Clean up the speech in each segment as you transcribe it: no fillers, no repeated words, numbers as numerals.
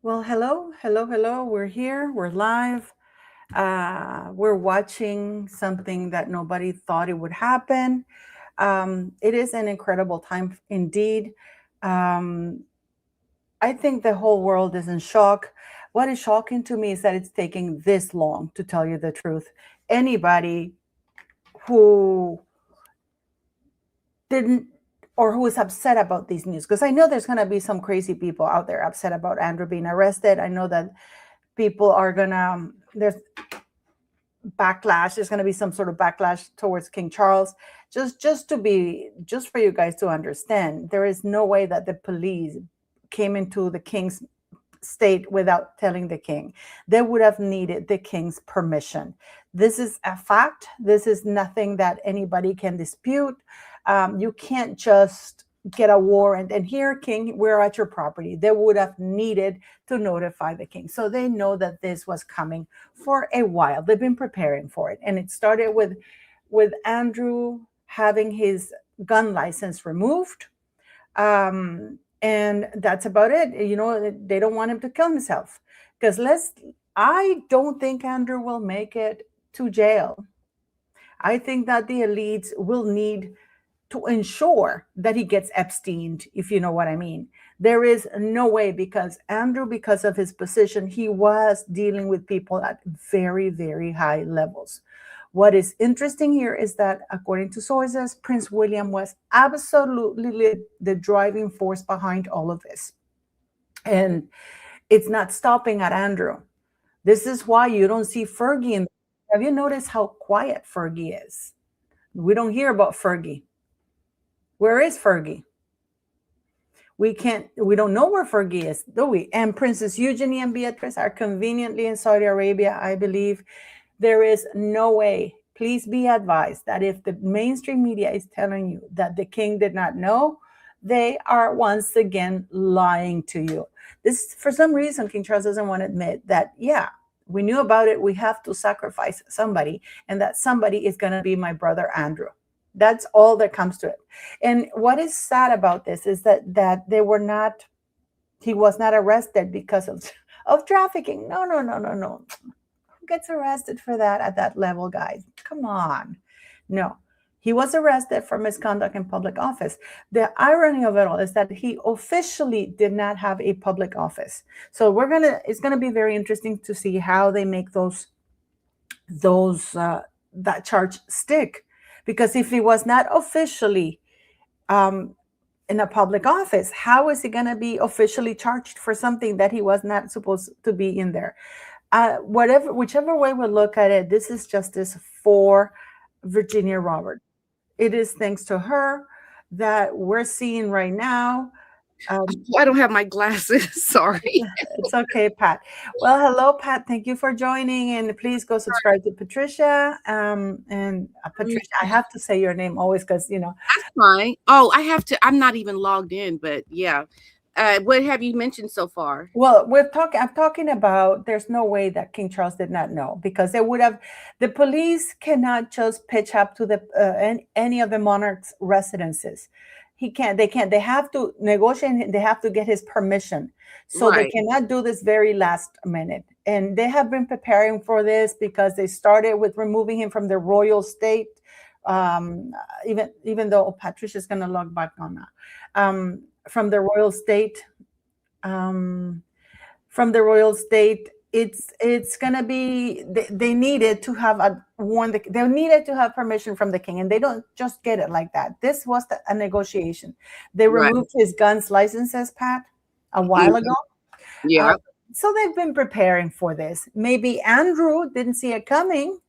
Well, hello, hello, hello. We're here, we're live. We're watching something that nobody thought it would happen. It is an incredible time indeed. Um, I think the whole world is in shock. What is shocking to me is that it's taking this long, to tell you the truth. Anybody who didn't or who is upset about these news, because I know there's going to be some crazy people out there upset about Andrew being arrested. I know that people are gonna there's backlash. There's going to be some sort of backlash towards King Charles. Just for you guys to understand, there is no way that the police came into the king's state without telling the king. They would have needed the king's permission. This is a fact. This is nothing that anybody can dispute. You can't just get a warrant and here, king, we're at your property. They would have needed to notify the king. So they know that this was coming for a while. They've been preparing for it. And it started with Andrew having his gun license removed. And that's about it. You know, they don't want him to kill himself. Because I don't think Andrew will make it to jail. I think that the elites will need to ensure that he gets Epsteined, if you know what I mean. There is no way, because Andrew, because of his position, he was dealing with people at very, very high levels. What is interesting here is that, according to sources, Prince William was absolutely the driving force behind all of this. And it's not stopping at Andrew. This is why you don't see Fergie in. Have you noticed how quiet Fergie is? We don't hear about Fergie. Where is Fergie? We don't know where Fergie is, do we? And Princess Eugenie and Beatrice are conveniently in Saudi Arabia, I believe. There is no way. Please be advised that if the mainstream media is telling you that the king did not know, they are once again lying to you. This, for some reason, King Charles doesn't want to admit that, yeah, we knew about it. We have to sacrifice somebody, and that somebody is going to be my brother Andrew. That's all that comes to it. And what is sad about this is that he was not arrested because of trafficking. No, no, no, no, no. Who gets arrested for that at that level, guys? Come on. No. He was arrested for misconduct in public office. The irony of it all is that he officially did not have a public office. So it's gonna be very interesting to see how they make that charge stick. Because if he was not officially in a public office, how is he going to be officially charged for something that he was not supposed to be in there? Whichever way we look at it, this is justice for Virginia Roberts. It is thanks to her that we're seeing right now. I don't have my glasses. Sorry. It's okay, Pat. Well, hello, Pat. Thank you for joining, and please go subscribe to Patricia. And Patricia, I have to say your name always because That's fine. Oh, I have to. I'm not even logged in, but yeah. What have you mentioned so far? Well, I'm talking about. There's no way that King Charles did not know, because they would have. The police cannot just pitch up to any of the monarch's residences. He can't. They can't. They have to negotiate. They have to get his permission. So they cannot do this very last minute. And they have been preparing for this because they started with removing him from the royal state. Even though Patricia's going to log back on that. From the royal state. It's gonna be. They needed to have they needed to have permission from the king, and they don't just get it like that. This was a negotiation. They removed his guns licenses, Pat, a while ago. Yeah. So they've been preparing for this. Maybe Andrew didn't see it coming,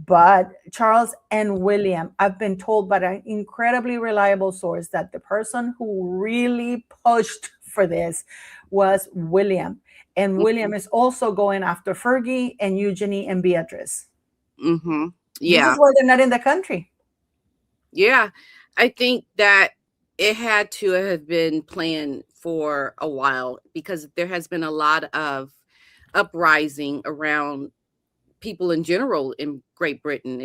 but Charles and William, I've been told by an incredibly reliable source that the person who really pushed for this was William. And William is also going after Fergie and Eugenie and Beatrice. Mm-hmm. Yeah. This is why they're not in the country. Yeah. I think that it had to have been planned for a while, because there has been a lot of uprising around people in general in Great Britain.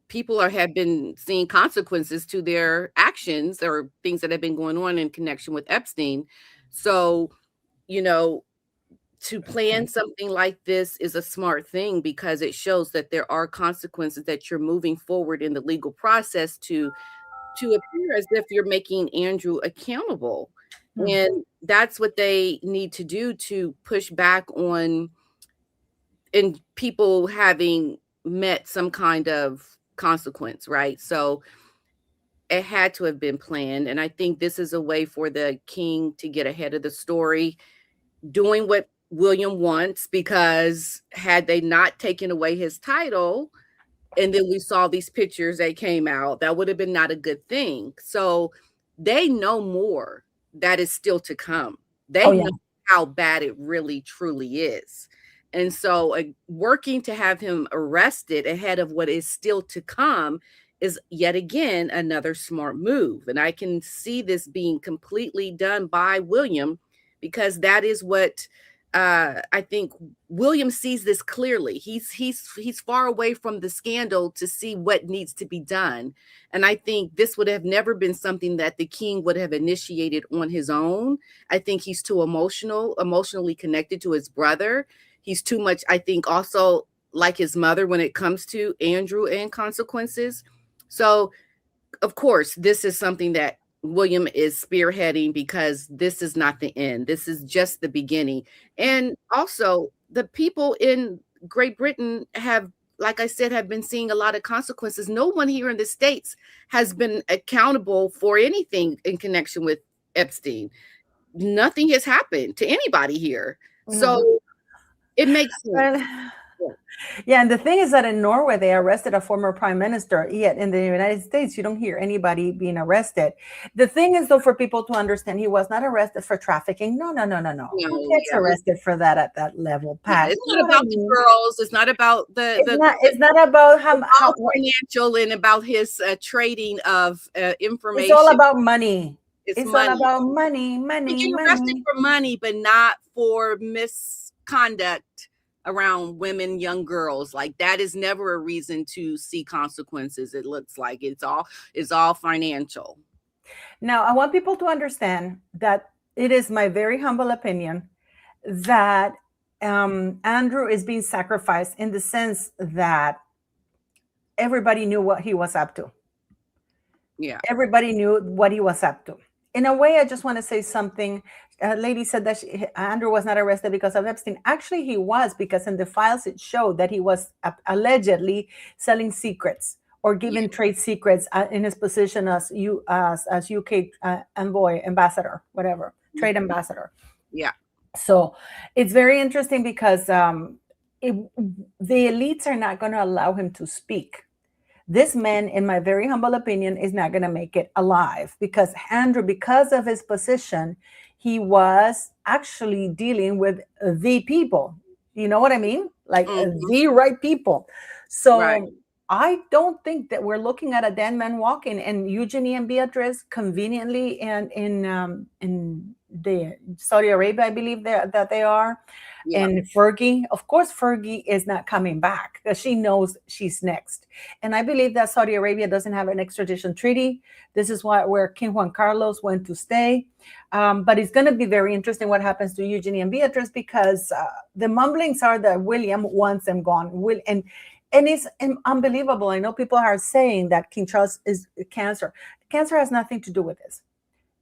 People have been seeing consequences to their actions or things that have been going on in connection with Epstein. So, you know, to plan something like this is a smart thing because it shows that there are consequences, that you're moving forward in the legal process to appear as if you're making Andrew accountable. And that's what they need to do to push back on in people having met some kind of consequence, right? So it had to have been planned. And I think this is a way for the king to get ahead of the story, doing what William wants, because had they not taken away his title, and then we saw these pictures that came out, that would have been not a good thing. So they know more that is still to come. They know how bad it really truly is. And so working to have him arrested ahead of what is still to come is yet again another smart move. And I can see this being completely done by William, because that is what I think William sees this clearly. He's far away from the scandal to see what needs to be done. And I think this would have never been something that the king would have initiated on his own. I think he's too emotionally connected to his brother. He's too much, I think, also like his mother when it comes to Andrew and consequences. So, of course, this is something that William is spearheading, because this is not the end. This is just the beginning. And also, the people in Great Britain have, like I said, have been seeing a lot of consequences. No one here in the States has been accountable for anything in connection with Epstein. Nothing has happened to anybody here. So it makes sense. Yeah, and the thing is that in Norway, they arrested a former prime minister, yet in the United States, you don't hear anybody being arrested. The thing is, though, for people to understand, he was not arrested for trafficking. No. Who gets arrested for that at that level, Pat? Yeah, it's not about the girls. It's not about it's not about how financial and about his trading of information. It's all about money. It's all about money. You get arrested for money, but not for misconduct around women, young girls. Like, that is never a reason to see consequences. It looks like it's all financial. Now, I want people to understand that it is my very humble opinion that Andrew is being sacrificed, in the sense that everybody knew what he was up to. Yeah. Everybody knew what he was up to. In a way, I just want to say something. A lady said that Andrew was not arrested because of Epstein. Actually, he was, because in the files it showed that he was allegedly selling secrets or giving trade secrets in his position as UK envoy, ambassador, whatever, trade ambassador. Yeah. So it's very interesting, because the elites are not going to allow him to speak. This man, in my very humble opinion, is not going to make it alive, because Andrew, because of his position, he was actually dealing with the people. You know what I mean? Like the right people. So I don't think that we're looking at a dead man walking. And Eugenie and Beatrice, conveniently, and in the Saudi Arabia, I believe that they are. Yeah. And Fergie, of course, Fergie is not coming back, because she knows she's next. And I believe that Saudi Arabia doesn't have an extradition treaty. This is where King Juan Carlos went to stay. But it's going to be very interesting what happens to Eugenie and Beatrice, because the mumblings are that William wants them gone. And it's unbelievable. I know people are saying that King Charles is cancer. Cancer has nothing to do with this.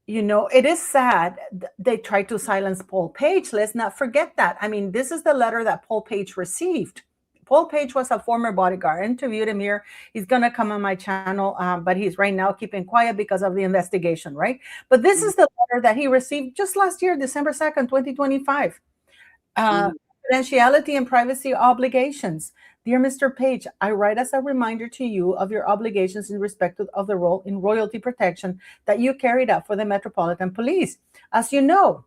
You know, it is sad they tried to silence Paul Page. Let's not forget that. I mean, this is the letter that Paul Page received. Paul Page was a former bodyguard. I interviewed him here. He's going to come on my channel, but he's right now keeping quiet because of the investigation, right? But this is the letter that he received just last year, December 2nd, 2025. Confidentiality and privacy obligations. Dear Mr. Page, I write as a reminder to you of your obligations in respect of the role in royalty protection that you carried out for the Metropolitan Police. As you know,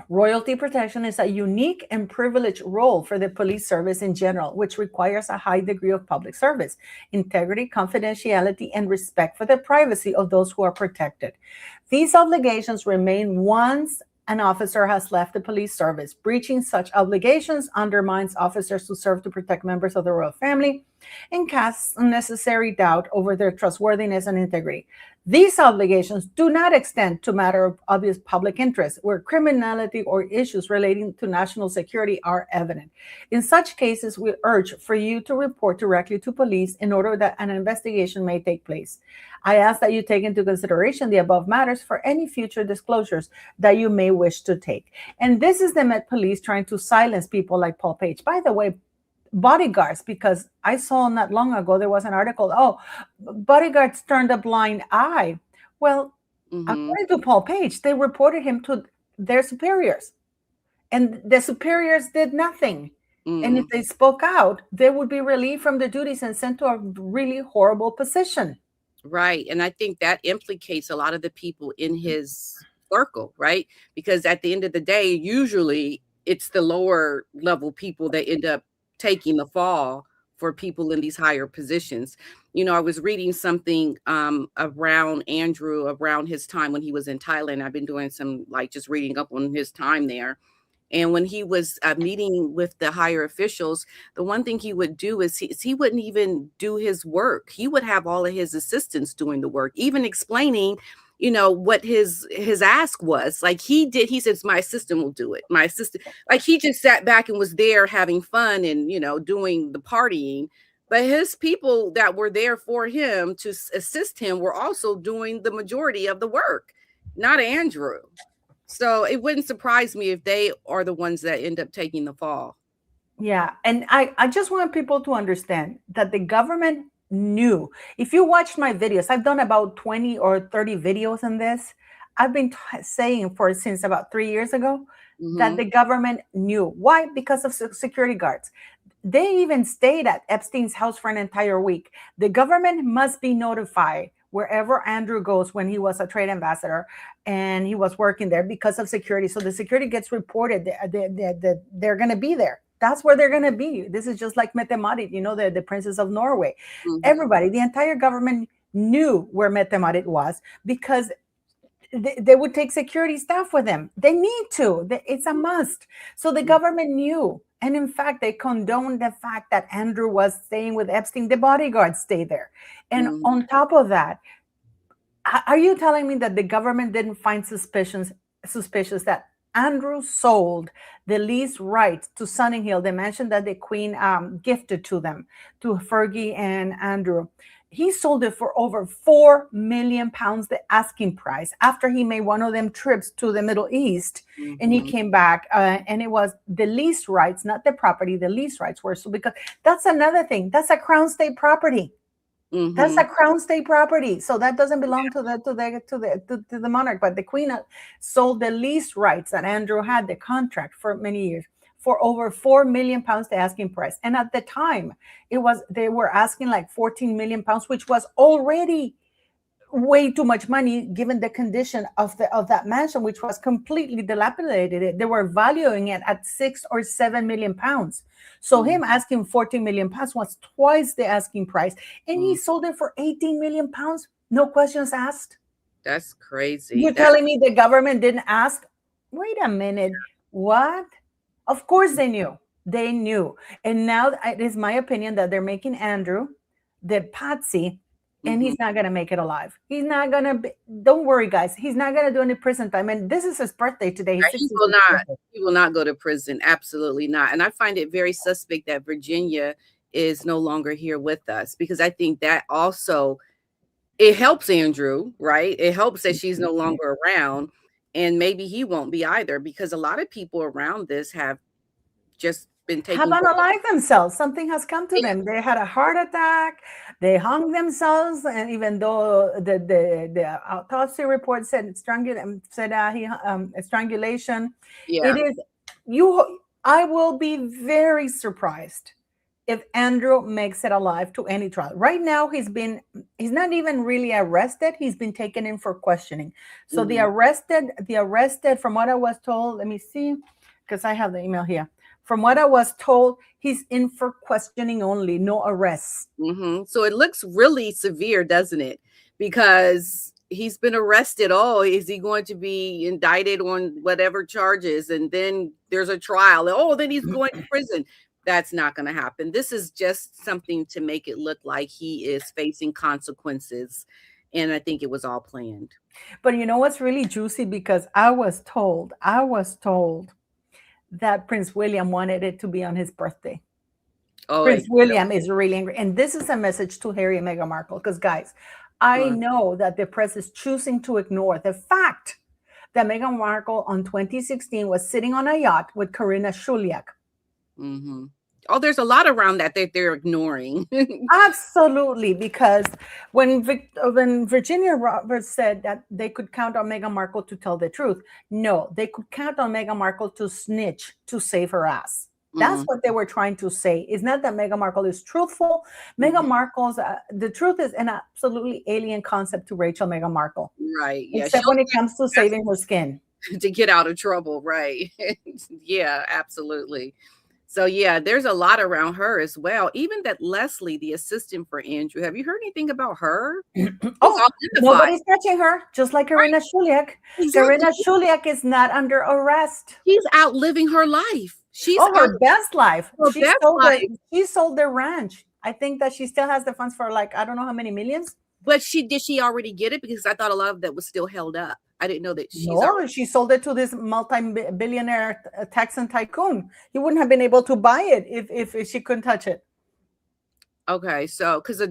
royalty protection is a unique and privileged role for the police service in general, which requires a high degree of public service, integrity, confidentiality, and respect for the privacy of those who are protected. These obligations remain once an officer has left the police service. Breaching such obligations undermines officers who serve to protect members of the royal family and casts unnecessary doubt over their trustworthiness and integrity. These obligations do not extend to matter of obvious public interest where criminality or issues relating to national security are evident. In such cases, we urge for you to report directly to police in order that an investigation may take place. I ask that you take into consideration the above matters for any future disclosures that you may wish to take. And this is the Met Police trying to silence people like Paul Page. By the way, bodyguards, because I saw not long ago there was an article, oh, bodyguards turned a blind eye. Well, Mm-hmm. according to Paul Page, they reported him to their superiors, and the superiors did nothing. And if Mm. they spoke out, they would be relieved from the duties and sent to a really horrible position. Right. And I think that implicates a lot of the people in his circle, right? Because at the end of the day, usually it's the lower level people that end up taking the fall for people in these higher positions. I was reading something around Andrew around his time when he was in Thailand. I've been doing some like just reading up on his time there. And when he was meeting with the higher officials, the one thing he would do is he wouldn't even do his work. He would have all of his assistants doing the work, even explaining, what his ask was. Like he did, he says, my assistant will do it. My assistant, like he just sat back and was there having fun and doing the partying. But his people that were there for him to assist him were also doing the majority of the work, not Andrew. So it wouldn't surprise me if they are the ones that end up taking the fall. Yeah. And I just want people to understand that the government knew. If you watched my videos, I've done about 20 or 30 videos on this. I've been saying for since about 3 years ago that Mm-hmm. the government knew. Why? Because of security guards. They even stayed at Epstein's house for an entire week. The government must be notified wherever Andrew goes when he was a trade ambassador and he was working there because of security. So the security gets reported that they're going to be there. That's where they're going to be. This is just like Mette-Marit, the princess of Norway. Mm-hmm. Everybody, the entire government knew where Mette-Marit was because they would take security staff with them. They need to. It's a must. So the government knew. And in fact, they condoned the fact that Andrew was staying with Epstein. The bodyguards stay there. And Mm-hmm. on top of that, are you telling me that the government didn't find suspicious that Andrew sold the lease rights to Sunninghill, the mansion that the Queen gifted to them, to Fergie and Andrew? He sold it for over £4 million, the asking price, after he made one of them trips to the Middle East, and he Mm-hmm. came back, and it was the lease rights, not the property. The lease rights were so, because that's another thing. That's a Crown State property. That's a Mm-hmm. Crown State property, so that doesn't belong to the monarch. But the Queen sold the lease rights that Andrew had, the contract for many years, for over £4 million, the asking price. And at the time, they were asking like £14 million, which was already way too much money given the condition of that mansion, which was completely dilapidated. They were valuing it at 6 or 7 million pounds. So him asking £14 million was twice the asking price, and he Mm-hmm. sold it for £18 million, no questions asked. That's crazy. You're telling me the government didn't ask? Wait a minute, what? Of course they knew. They knew. And now it is my opinion that they're making Andrew the patsy, and Mm-hmm. he's not going to make it alive. He's not going to don't worry, guys. He's not going to do any prison time. And this is his birthday today. He's He will 66th not. birthday. He will not go to prison. Absolutely not. And I find it very suspect that Virginia is no longer here with us because I think that also it helps Andrew, right? It helps that she's no longer around, and maybe he won't be either because a lot of people around this have just been Have taking. unalived themselves. Something has come to them. They had a heart attack. They hung themselves, and even though the autopsy report said strangulation, it Yeah. is you. I will be very surprised if Andrew makes it alive to any trial. Right now, he's not even really arrested. He's been taken in for questioning. So Mm-hmm. the arrested, from what I was told, let me see, because I have the email here. From what I was told, he's in for questioning only, no arrests. Mm-hmm. So it looks really severe, doesn't it? Because he's been arrested. Oh, is he going to be indicted on whatever charges? And then there's a trial. Oh, then he's going to prison. That's not going to happen. This is just something to make it look like he is facing consequences. And I think it was all planned. But you know what's really juicy? Because I was told that Prince William wanted it to be on his birthday. Oh, Prince William is really angry. And this is a message to Harry and Meghan Markle. Because, guys, I know that the press is choosing to ignore the fact that Meghan Markle on 2016 was sitting on a yacht with Karina Shuliak. Mm-hmm. Oh, there's a lot around that they're ignoring. Absolutely, because when Virginia Roberts said that they could count on Meghan Markle to tell the truth, no, they could count on Meghan Markle to snitch to save her ass. That's what they were trying to say. It's not that Meghan Markle is truthful. Meghan Markle's the truth is an absolutely alien concept to Meghan Markle. Right. Yeah. Except when it comes to saving her skin. To get out of trouble. Right. Yeah, absolutely. So yeah, there's a lot around her as well. Even that Leslie, the assistant for Andrew, have you heard anything about her? Oh, nobody's touching her, just like Karina Shuliak. Karina Shuliak is not under arrest. She's out living her life. She's her best life. She sold their ranch. I think that she still has the funds for like, I don't know how many millions. But did she already get it? Because I thought a lot of that was still held up. I didn't know that she sold it to this multi-billionaire Texan tycoon. He wouldn't have been able to buy it if she couldn't touch it. Okay, so because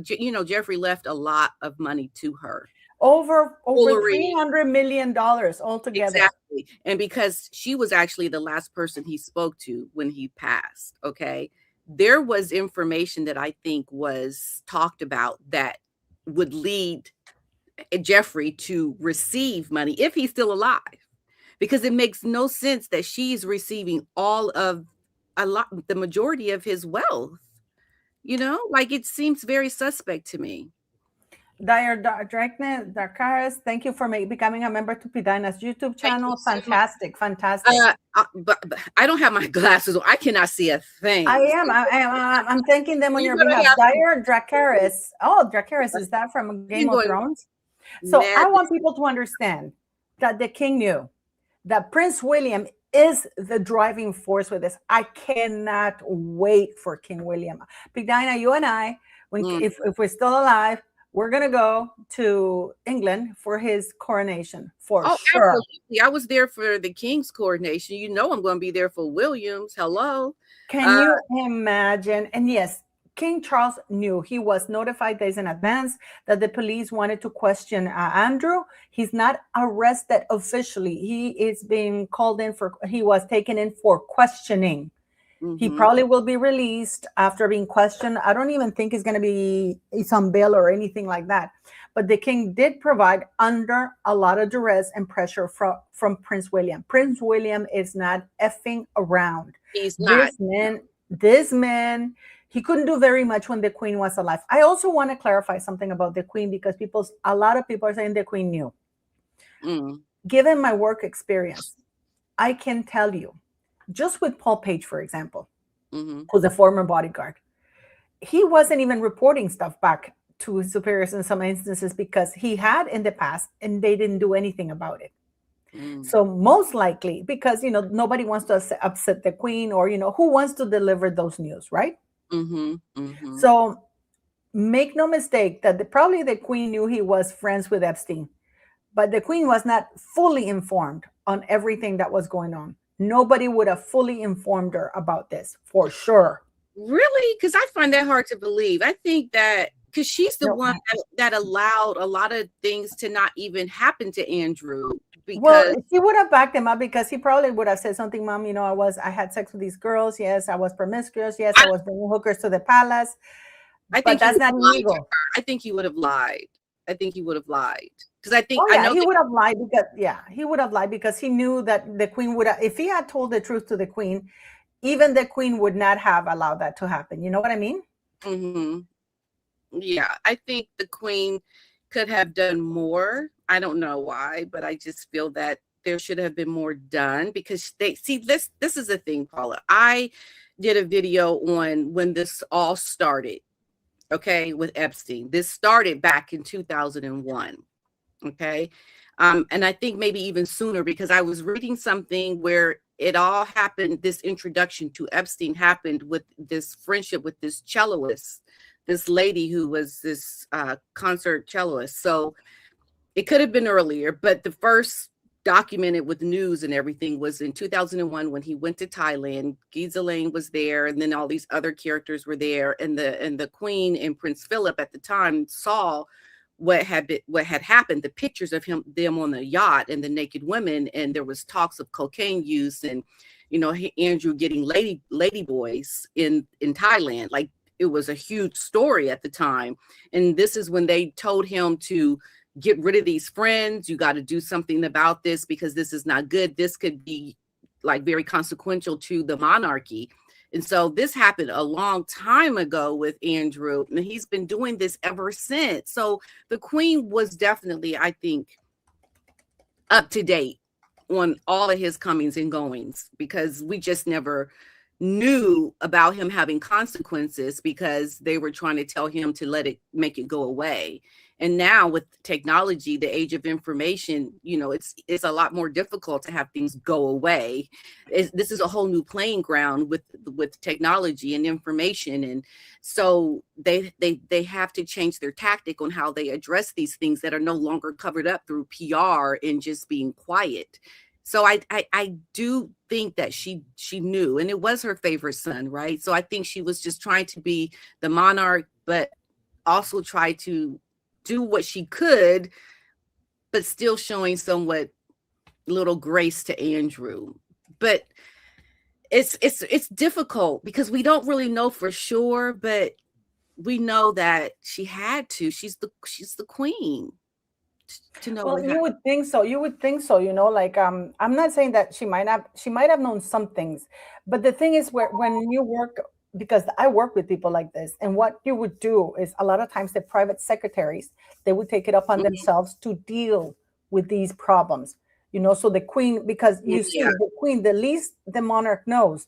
Jeffrey left a lot of money to her. Over $300 million altogether. Exactly. And because she was actually the last person he spoke to when he passed, okay, there was information that I think was talked about that would lead Jeffrey to receive money if he's still alive, because it makes no sense that she's receiving the majority of his wealth. Like it seems very suspect to me. Darkaris, thank you for becoming a member to PDina's YouTube channel. Fantastic. But I don't have my glasses on. I cannot see a thing. I'm thanking them on your behalf. Darkaris. Oh, Darkaris, is that from Game of Thrones? So I want people to understand that the king knew that Prince William is the driving force with this. I cannot wait for King William. PDina, you and I, if we're still alive, we're going to go to England for his coronation for sure. Absolutely. I was there for the king's coronation. I'm going to be there for William's. Hello. Can you imagine? And yes, King Charles knew. He was notified days in advance that the police wanted to question Andrew. He's not arrested officially. He is being called in he was taken in for questioning. He probably will be released after being questioned. I don't even think he's going to be on bail or anything like that. But the king did provide under a lot of duress and pressure from Prince William. Prince William is not effing around. He's not. This man, he couldn't do very much when the queen was alive. I also want to clarify something about the queen, because a lot of people are saying the queen knew. Given my work experience, I can tell you, just with Paul Page, for example, who's a former bodyguard, he wasn't even reporting stuff back to his superiors in some instances because he had in the past and they didn't do anything about it. So most likely, because, nobody wants to upset the queen, or, who wants to deliver those news, right? So make no mistake that probably the queen knew he was friends with Epstein, but the queen was not fully informed on everything that was going on. Nobody would have fully informed her about this, for sure. Really? Because I find that hard to believe. I think that because she's the one that allowed a lot of things to not even happen to Andrew. Because she would have backed him up, because he probably would have said something, Mom, I had sex with these girls. Yes, I was promiscuous. Yes, I was bringing hookers to the palace. But that's not illegal. I think he would have lied. Because I think he would have lied because he knew that the queen would have, if he had told the truth to the queen, even the queen would not have allowed that to happen. You know what I mean? Yeah, I think the queen could have done more. I don't know why, but I just feel that there should have been more done, because this is the thing, Paula. I did a video on when this all started, okay, with Epstein. This started back in 2001. Okay. And I think maybe even sooner, because I was reading something where it all happened. This introduction to Epstein happened with this friendship with this celloist this lady who was this concert celloist. So it could have been earlier, but the first documented with news and everything was in 2001 when he went to Thailand. Gisela was there, and then all these other characters were there, and the Queen and Prince Philip at the time saw what had happened, the pictures of them on the yacht and the naked women, and there was talks of cocaine use, and Andrew getting lady boys in Thailand. Like, it was a huge story at the time, and this is when they told him to get rid of these friends. You got to do something about this because this is not good. This could be like very consequential to the monarchy. And so this happened a long time ago with Andrew, and he's been doing this ever since. So the Queen was definitely, I think, up to date on all of his comings and goings, because we just never knew about him having consequences because they were trying to tell him to make it go away. And now with technology, the age of information, it's a lot more difficult to have things go away. This is a whole new playing ground with technology and information. And so they have to change their tactic on how they address these things that are no longer covered up through PR and just being quiet. So I do think that she knew, and it was her favorite son, right? So I think she was just trying to be the monarch, but also try to do what she could, but still showing somewhat little grace to Andrew. But it's difficult because we don't really know for sure, but we know that she had to. She's the Queen. To know. Well, you would think so. Like, I'm not saying that she might have known some things, but the thing is, when you work, because I work with people like this, and what you would do is a lot of times the private secretaries, they would take it upon themselves to deal with these problems. So the Queen, because you see, the Queen, the least the monarch knows,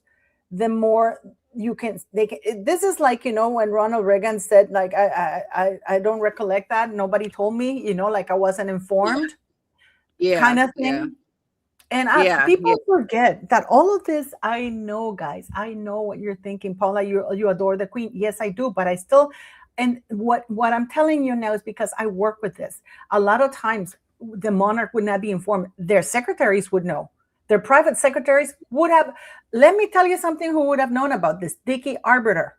the more this is like, when Ronald Reagan said, like, I don't recollect that, nobody told me, like I wasn't informed, kind of thing. Yeah. And people forget that all of this, I know, guys, I know what you're thinking. Paula, you adore the Queen. Yes, I do, but I still, and what I'm telling you now is because I work with this. A lot of times the monarch would not be informed. Their secretaries would know. Their private secretaries would have. Let me tell you something who would have known about this. Dickie Arbiter.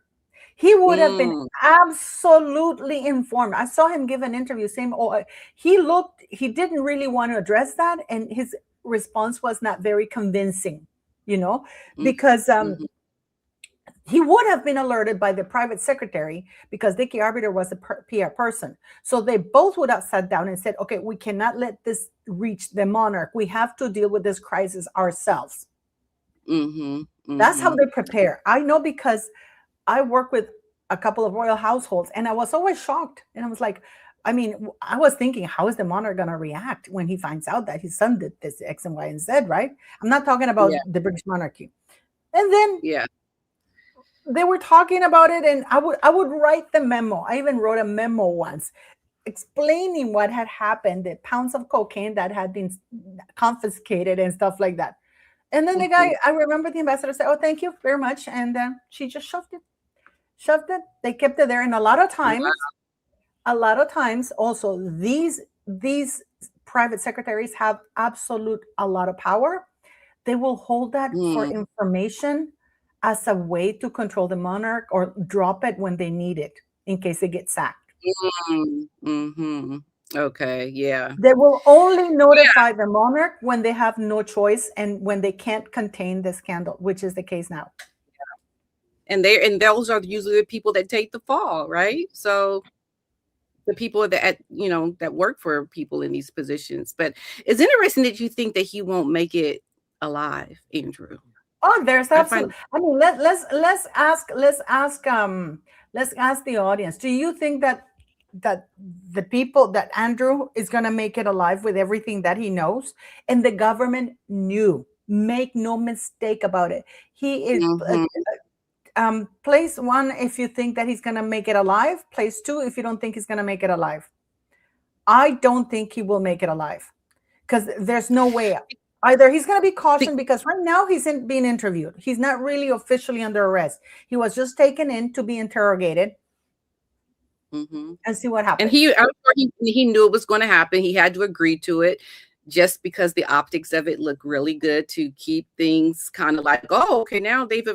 He would have been absolutely informed. I saw him give an interview saying, he didn't really want to address that. And his response was not very convincing, because he would have been alerted by the private secretary, because Dickie Arbiter was a PR person. So they both would have sat down and said, okay, we cannot let this reach the monarch. We have to deal with this crisis ourselves. That's how they prepare. I know, because I work with a couple of royal households, and I was always shocked. And I was like, I was thinking, how is the monarch going to react when he finds out that his son did this X and Y and Z, right? I'm not talking about the British monarchy. And then they were talking about it, and I would write the memo. I even wrote a memo once explaining what had happened, the pounds of cocaine that had been confiscated and stuff like that. And then the guy, I remember the ambassador said, oh, thank you very much. And she just shoved it. They kept it there. And a lot of times also, these private secretaries have a lot of power. They will hold that for information as a way to control the monarch, or drop it when they need it in case they get sacked. Okay, yeah. They will only notify the monarch when they have no choice and when they can't contain the scandal, which is the case now. And those are usually the people that take the fall, right? So the people that that work for people in these positions. But it's interesting that you think that he won't make it alive, Andrew. Oh, there's absolutely. Let's ask the audience. Do you think that the people, that Andrew is going to make it alive with everything that he knows, and the government knew? Make no mistake about it. He is. Place one if you think that he's going to make it alive. Place two if you don't think he's going to make it alive. I don't think he will make it alive, because there's no way. Either he's going to be cautioned, because right now he's being interviewed. He's not really officially under arrest. He was just taken in to be interrogated. Mhm. and see what And happens. I'm sure he knew it was gonna happen. He had to agree to it just because the optics of it look really good to keep things kinda like, "Oh, okay, now they've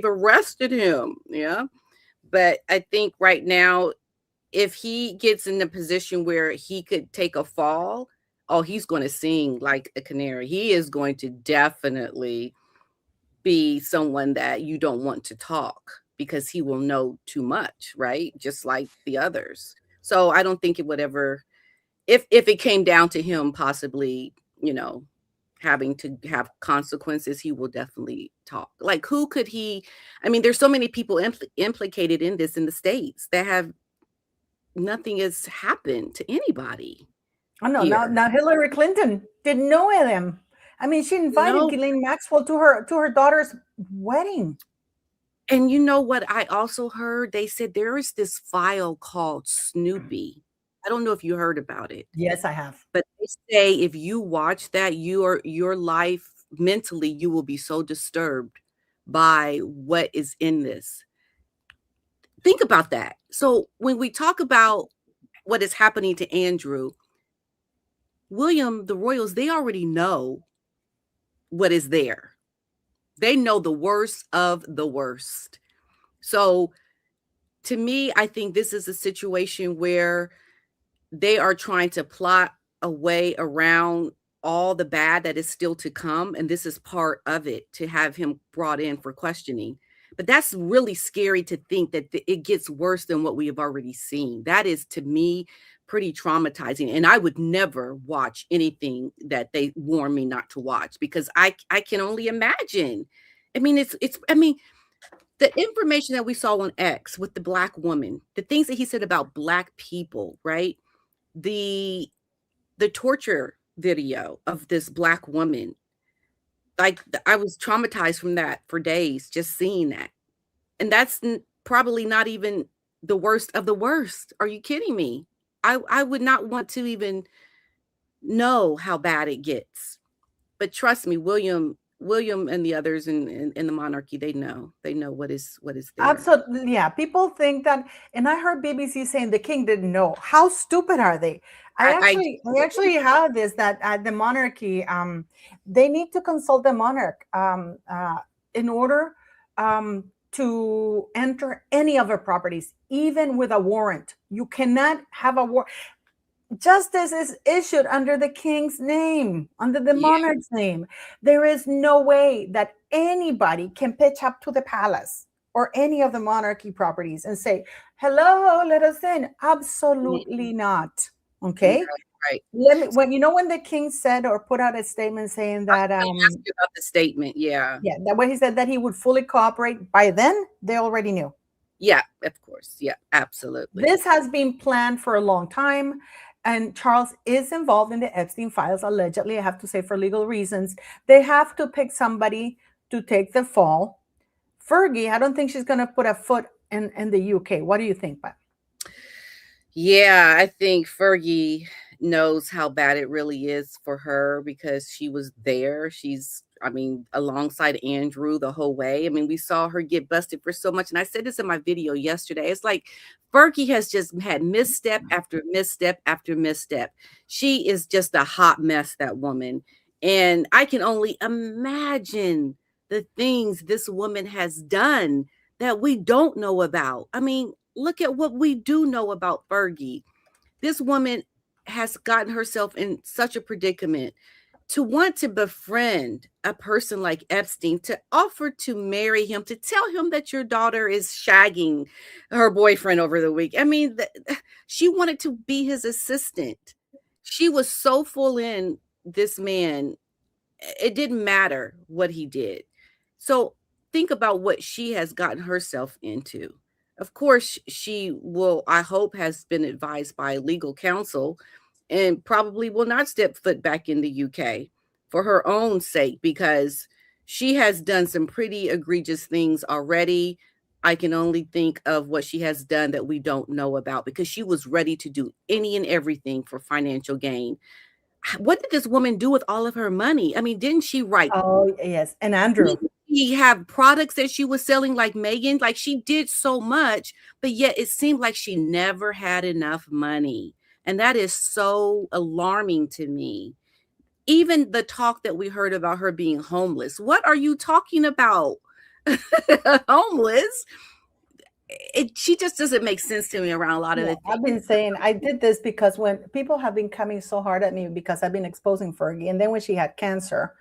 arrested him." Yeah? But I think right now, if he gets in the position where he could take a fall, oh, he's gonna sing like a canary. He is going to definitely be someone that you don't want to talk because he will know too much, right? Just like the others. So I don't think it would ever, if it came down to him possibly, you know, having to have consequences, he will definitely talk. Like who could he, I mean, there's so many people implicated in this in the States that have nothing has happened to anybody Oh no, here. now Hillary Clinton didn't know him. I mean, she invited No. Ghislaine Maxwell to her daughter's wedding. And you know what I also heard? They said there is this file called Snoopy. I don't know if you heard about it, Yes, I have. but they say if you watch that, your life mentally, you will be so disturbed by what is in this. Think about that. So when we talk about what is happening to Andrew, William, the royals, they already know what is there. They know the worst of the worst. So to me, I think this is a situation where they are trying to plot a way around all the bad that is still to come, and this is part of it, to have him brought in for questioning. But that's really scary to think that it gets worse than what we have already seen. That is, to me, pretty traumatizing, and I would never watch anything that they warn me not to watch because I can only imagine. I mean, it's I mean, the information that we saw on X with the black woman, the things that he said about black people, right? The the torture video of this black woman, like, I was traumatized from that for days just seeing that, and that's probably not even the worst of the worst. Are you kidding me? I would not want to even know how bad it gets. But trust me, William and the others in the monarchy, they know what is there. Absolutely, yeah. People think that, and I heard BBC saying the king didn't know. How stupid are they? I I actually have this that at the monarchy, they need to consult the monarch in order to enter any of their properties, even with a warrant. You cannot have a warrant. Justice is issued under the king's name, under the Yeah, monarch's name. There is no way that anybody can pitch up to the palace or any of the monarchy properties and say, hello, let us in. Absolutely not. yeah, Okay. right. Let me, when you know, when the king said or put out a statement saying I was that gonna ask you about the statement, yeah. yeah, that way he said that he would fully cooperate, by then they already knew. Yeah, of course, yeah, absolutely. This has been planned for a long time, and Charles is involved in the Epstein files, allegedly. I have to say, for legal reasons. They have to pick somebody to take the fall. Fergie, I don't think she's going to put a foot in the UK. What do you think, Pat? Yeah, I think Fergie knows how bad it really is for her because she was there. She's, I mean, alongside Andrew the whole way. I mean, we saw her get busted for so much. And I said this in my video yesterday. It's like Fergie has just had misstep after misstep after misstep. She is just a hot mess, that woman. And I can only imagine the things this woman has done that we don't know about. I mean, look at what we do know about Fergie. This woman has gotten herself in such a predicament to want to befriend a person like Epstein, to offer to marry him, to tell him that your daughter is shagging her boyfriend over the week. I mean, she wanted to be his assistant. She was so full in this man, it didn't matter what he did. So think about what she has gotten herself into. Of course, she will, I hope, has been advised by legal counsel and probably will not step foot back in the UK for her own sake because she has done some pretty egregious things already. I can only think of what she has done that we don't know about because she was ready to do any and everything for financial gain. What did this woman do with all of her money? I mean, didn't she write Oh, yes. And Andrew. she have products that she was selling like Meghan? Like, she did so much, but yet it seemed like she never had enough money, and that is so alarming to me. Even the talk that we heard about her being homeless. What are you talking about? Homeless? She just doesn't make sense to me around a lot of the things. I've been saying I did this because when people have been coming so hard at me because I've been exposing Fergie, and then when she had cancer,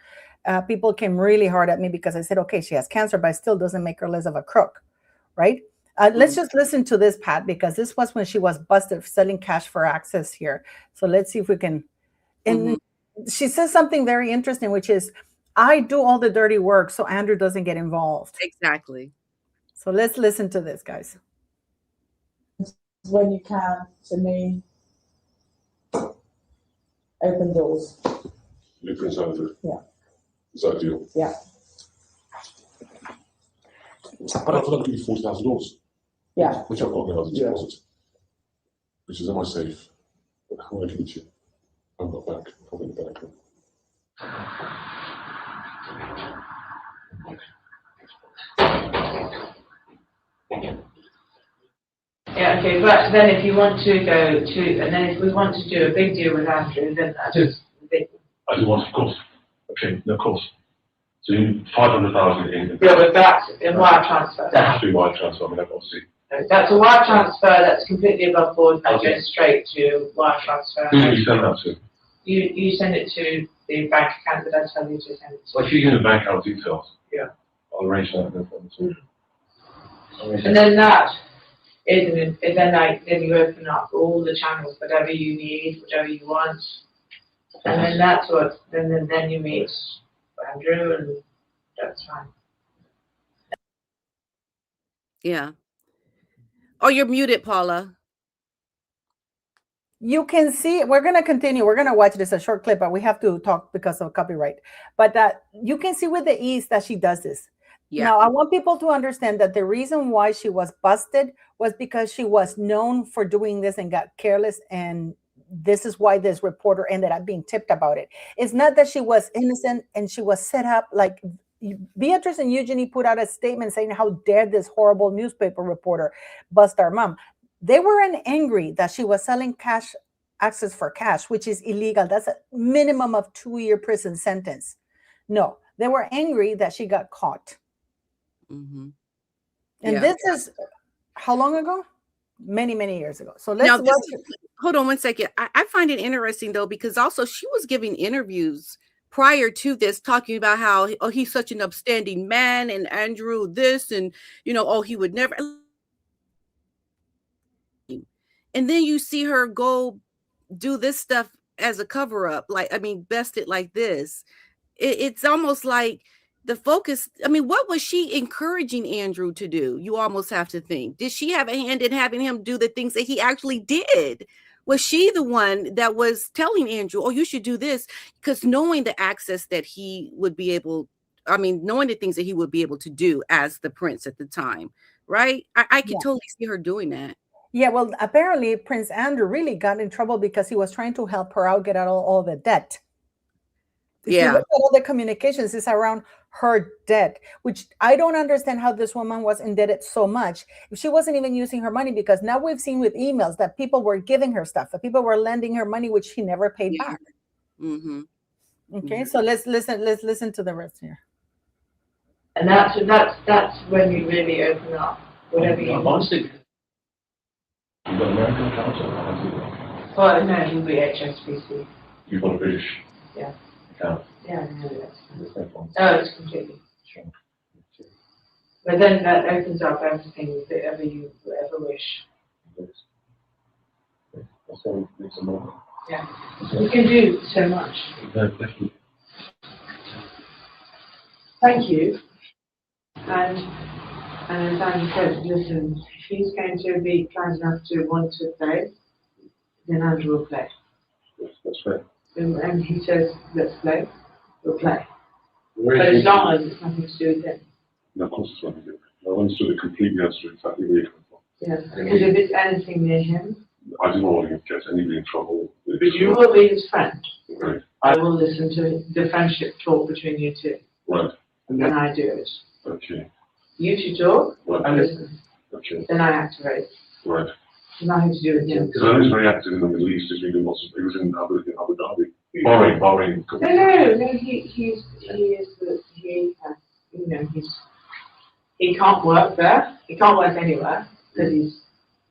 people came really hard at me because I said, okay, she has cancer, but it still doesn't make her less of a crook, right? Let's just listen to this, Pat, because this was when she was busted selling cash for access here. So let's see if we can. And she says something very interesting, which is, I do all the dirty work so Andrew doesn't get involved. Exactly. So let's listen to this, guys. When you can, to me, open doors. You Prince Andrew? Yeah. Is that a deal? Yeah. But I feel like give you $40,000. Yeah. Which I've got now as a deposit. Which is in my safe. But how will I give it to you? I've got back. Probably in the bank. Yeah, okay, but then if you want to go to, and then if we want to do a big deal with Andrew, then that's big. I do want, of course. Okay, no, of course. So you need 500,000 in. Yeah, but that's in wire transfer. That has to be wire transfer. I mean, obviously. That's a wire transfer that's completely above board, that goes straight to wire transfer. Who do you send that to? You send it to the bank account that I tell you to send it to. Well, if you give me the bank account details. Yeah. I'll arrange that. No problem. And then that is, then you open up all the channels, whatever you need, whatever you want. And then that's what, then you meet Andrew, and that's fine. Yeah. Oh, you're muted, Paula. You can see, we're going to continue. We're going to watch this, a short clip, but we have to talk because of copyright. But you can see with the ease that she does this. Yeah. Now, I want people to understand that the reason why she was busted was because she was known for doing this and got careless, and this is why this reporter ended up being tipped about it. It's not that she was innocent and she was set up. Like Beatrice and Eugenie put out a statement saying, how dare this horrible newspaper reporter bust our mom. They weren't angry that she was selling cash, access for cash, which is illegal. That's a minimum of 2-year prison sentence. No, they were angry that she got caught. And this is how long ago? Many, many years ago. So let's hold on one second. I find it interesting though, because also she was giving interviews prior to this talking about how, oh, he's such an upstanding man, and Andrew this, and oh, he would never. And then you see her go do this stuff as a cover up, like, I mean, best it like this. It's almost like the focus. I mean, what was she encouraging Andrew to do? You almost have to think. Did she have a hand in having him do the things that he actually did? Was she the one that was telling Andrew, oh, you should do this? Because knowing the access that he would be able, I mean, knowing the things that he would be able to do as the prince at the time, right? I can totally see her doing that. Yeah, well, apparently Prince Andrew really got in trouble because he was trying to help her out, get out all the debt. If you look at all the communications, it's around her debt, which I don't understand how this woman was indebted so much. If she wasn't even using her money, because now we've seen with emails that people were giving her stuff, that people were lending her money, which she never paid back. Okay, so let's listen to the rest here. And that's when you really open up whatever you want. You've got American account? Well, no, he'll be HSBC. You've got a British account? Yeah, no, that's fine. Oh, it's completely. Sure. But then that opens up everything that ever you ever wish. Yeah, you can do so much. Definitely. Thank you. And as Andy said, listen, if he's going to be kind enough to want to play, then Andrew will play. Yes, that's fair. And he says, let's play, we'll play. But as long as it's nothing to do with him. No, of course it's nothing to do with him. I understood it completely, understood exactly where you're coming from. Yes, because if it's anything near him, I do not want to get anybody in trouble. But you will be his friend. Right. I will listen to the friendship talk between you two. Right. and I do it. Okay. You two talk, I Right. listen, Okay. then I activate. Right. Nothing to do with him. Because I know he's very active in the Middle East. He's been doing lots of. He was in Abu Dhabi. Bahrain. No, he can't work there. He can't work anywhere because he's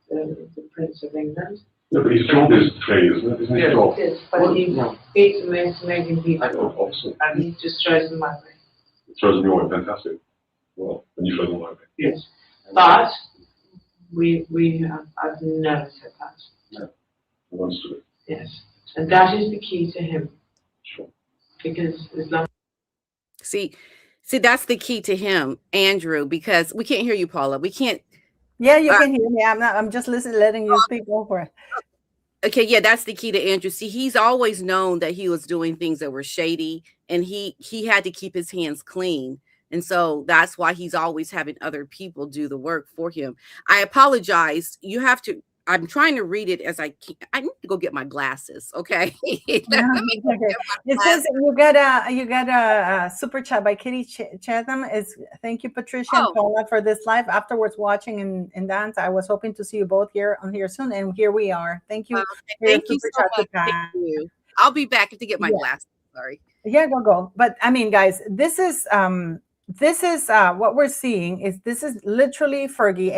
the Prince of England. No, but his job is trade, isn't it? Isn't his job? It is, but he speaks to most amazing people, Awesome. and he just shows them my way. Throws them your way. Fantastic. Well, and you show them my way. Yes, but I've never said that. No. I understood it. Yes, and that is the key to him, Sure. because as long See, that's the key to him, Andrew, because we can't hear you, Paula. We can't. Yeah, you can hear me. I'm just listening, letting you speak over it. Okay, yeah, that's the key to Andrew. See, he's always known that he was doing things that were shady, and he had to keep his hands clean. And so that's why he's always having other people do the work for him. I apologize. You have to. I'm trying to read it as I can. I need to go get my glasses. Okay. Yeah, okay. It says you got a super chat by Kitty Chatham. Thank you, Patricia and Paula, for this live. Afterwards, watching and dance. I was hoping to see you both here soon, and here we are. Thank you. Thank you so much. Thank you. I'll be back to get my glasses. Sorry. Yeah, go. But I mean, guys, this is what we're seeing is this is literally Fergie,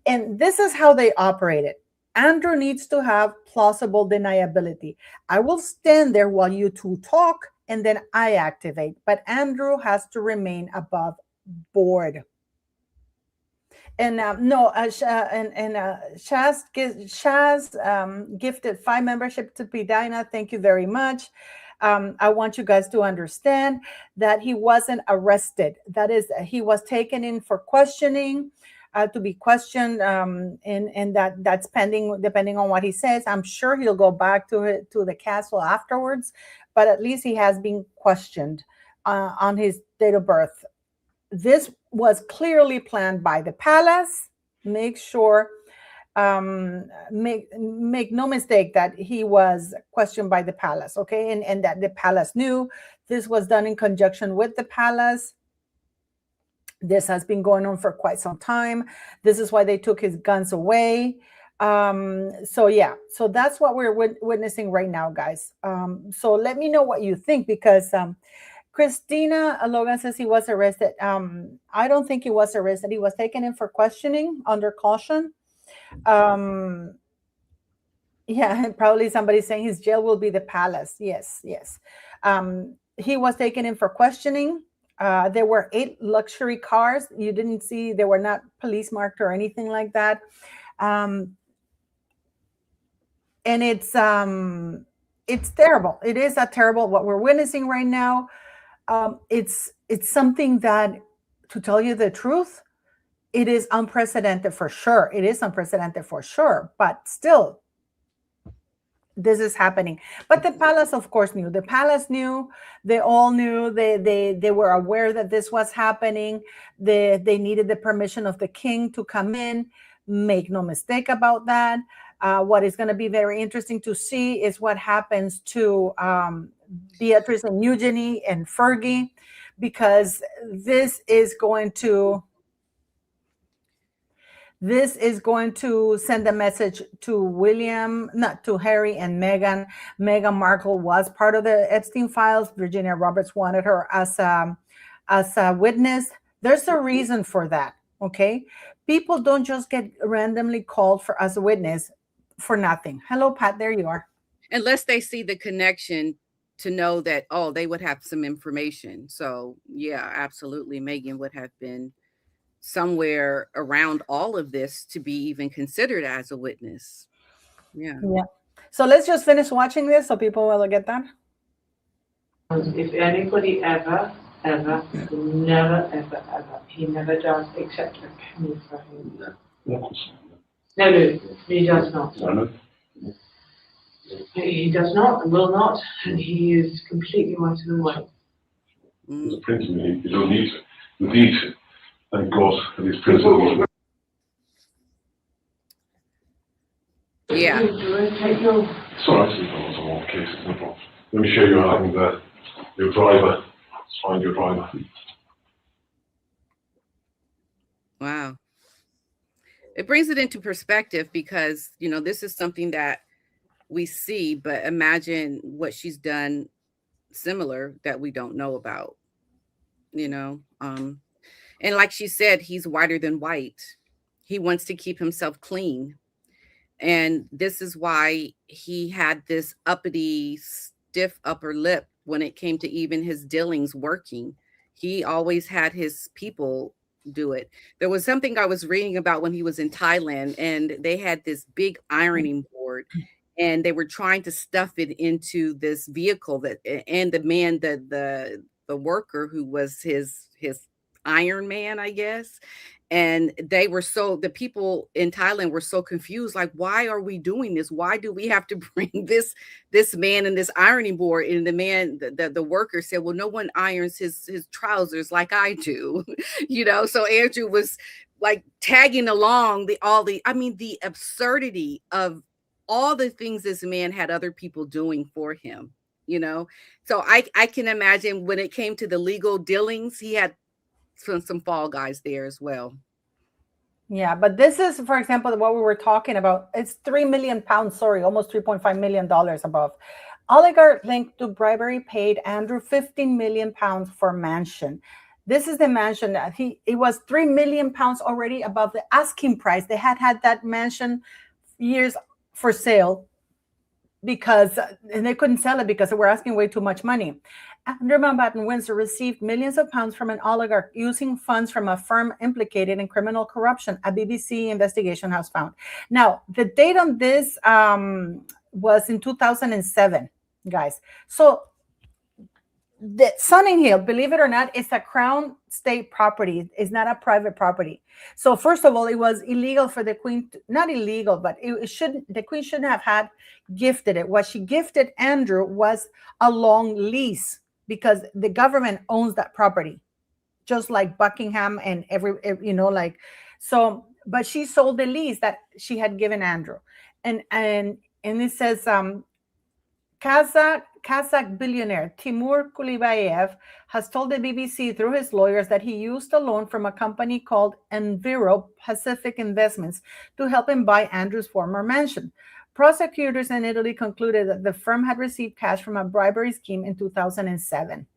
and this is how they operated. Andrew needs to have plausible deniability. I will stand there while you two talk, and then I activate. But Andrew has to remain above board. And Shaz gifted 5 membership to PDina. Thank you very much. I want you guys to understand that he wasn't arrested. That is, he was taken in for questioning, to be questioned, and that's pending, depending on what he says. I'm sure he'll go back to the castle afterwards, but at least he has been questioned on his date of birth. This was clearly planned by the palace. Make sure, make no mistake that he was questioned by the palace, okay? And that the palace knew. This was done in conjunction with the palace. This has been going on for quite some time. This is why they took his guns away. So yeah, so that's what we're witnessing right now, guys. So let me know what you think, because Christina Logan says he was arrested. I don't think he was arrested. He was taken in for questioning under caution. Yeah, probably somebody saying his jail will be the palace. Yes. He was taken in for questioning. There were 8 luxury cars. You didn't see, they were not police marked or anything like that. And it's terrible. It is a terrible, what we're witnessing right now. It's something that, to tell you the truth, it is unprecedented for sure. It is unprecedented for sure, but still, this is happening. But the palace, of course, knew. The palace knew. They all knew. They were aware that this was happening. They needed the permission of the king to come in. Make no mistake about that. What is going to be very interesting to see is what happens to Beatrice and Eugenie and Fergie, because this is going to send a message to William, not to Harry and Meghan. Meghan Markle was part of the Epstein files. Virginia Roberts wanted her as a witness. There's a reason for that, okay? People don't just get randomly called as a witness for nothing. Hello, Pat, there you are. Unless they see the connection to know that, oh, they would have some information. So yeah, absolutely. Meghan would have been somewhere around all of this to be even considered as a witness. Yeah. So let's just finish watching this so people will get that. if anybody ever, he never does accept a penny for him. No, He does not. no. He does not and will not, and he is completely white and white. He's a prince, and he don't need to. Indeed, thank God for this principle. Yeah. It's all right, there's a lot of cases, no problem. Let me show you how your driver. Let's find your driver. Wow. It brings it into perspective because, this is something that we see, but imagine what she's done similar that we don't know about, you know. And like she said, he's whiter than white. He wants to keep himself clean. And this is why he had this uppity, stiff upper lip when it came to even his dealings working. He always had his people do it. There was something I was reading about when he was in Thailand, and they had this big ironing board, and they were trying to stuff it into this vehicle and the man, the worker who was his Iron Man, I guess. And the people in Thailand were so confused, like, why are we doing this? Why do we have to bring this man and this ironing board? And the man, the worker said, well, no one irons his trousers like I do. So Andrew was like tagging along the absurdity of all the things this man had other people doing for him, So I can imagine when it came to the legal dealings, he had some fall guys there as well. Yeah, but this is, for example, what we were talking about. It's £3 million, almost $3.5 million above. Oligarch linked to bribery paid Andrew £15 million for mansion. This is the mansion that it was £3 million already above the asking price. They had that mansion years for sale and they couldn't sell it because they were asking way too much money. Andrew Mountbatten Windsor received millions of pounds from an oligarch using funds from a firm implicated in criminal corruption, a BBC investigation has found. Now, the date on this was in 2007, guys. So the Sunning Hill, believe it or not, is a Crown state property. It's not a private property. So first of all, it was illegal for the Queen, not illegal, but the Queen shouldn't have had gifted it. What she gifted Andrew was a long lease because the government owns that property, just like Buckingham and but she sold the lease that she had given Andrew. And it says, Kazakh billionaire Timur Kulibayev has told the BBC through his lawyers that he used a loan from a company called Enviro Pacific Investments to help him buy Andrew's former mansion. Prosecutors in Italy concluded that the firm had received cash from a bribery scheme in 2007.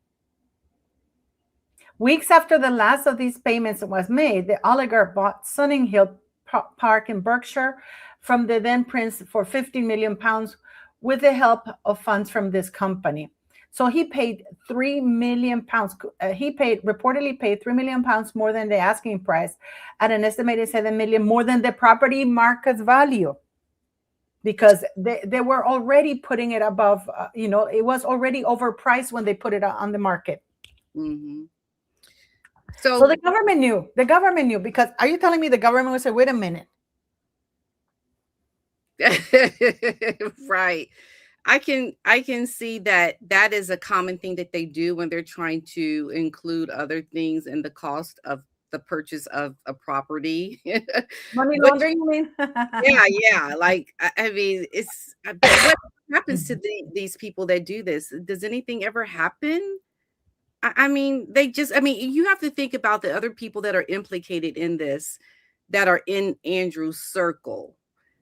Weeks after the last of these payments was made, the oligarch bought Sunning Hill Park in Berkshire from the then prince for £15 million with the help of funds from this company. So he paid £3 million. He reportedly paid £3 million more than the asking price, at an estimated $7 million more than the property market value, because they were already putting it above. It was already overpriced when they put it on the market. Mm-hmm. So the government knew. The government knew, because are you telling me the government would say, "Wait a minute"? Right. I can see that is a common thing that they do when they're trying to include other things in the cost of the purchase of a property. Money laundering, you mean? Yeah. Like, I mean, what happens to these people that do this? Does anything ever happen? I mean, you have to think about the other people that are implicated in this, that are in Andrew's circle,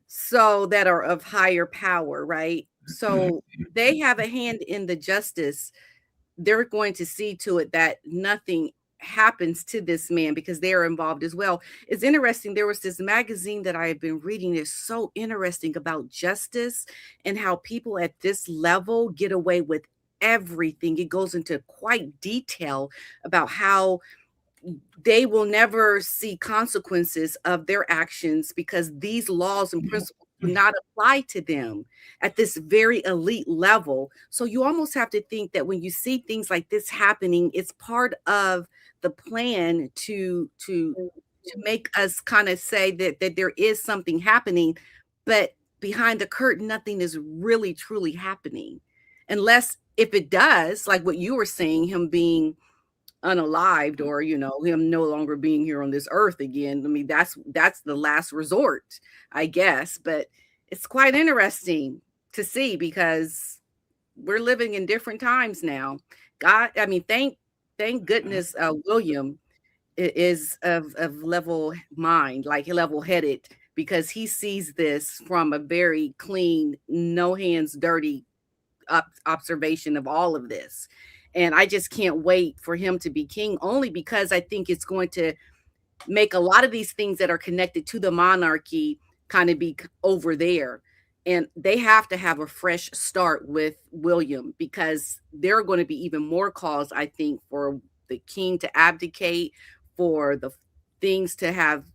so that are of higher power, right? So they have a hand in the justice. They're going to see to it that nothing happens to this man because they are involved as well. It's interesting. There was this magazine that I have been reading. It's so interesting about justice and how people at this level get away with everything. It goes into quite detail about how they will never see consequences of their actions because these laws and principles do not apply to them at this very elite level. So you almost have to think that when you see things like this happening, it's part of the plan to make us kind of say that there is something happening, but behind the curtain, nothing is really truly happening. Unless, if it does, like what you were saying, him being unalived, or him no longer being here on this earth again. I mean, that's the last resort, I guess. But it's quite interesting to see, because we're living in different times now. God, I mean, thank goodness William is of level mind, like level headed, because he sees this from a very clean, no hands dirty observation of all of this. And I just can't wait for him to be king, only because I think it's going to make a lot of these things that are connected to the monarchy kind of be over there. And they have to have a fresh start with William, because there are going to be even more calls, I think, for the king to abdicate, for the things to have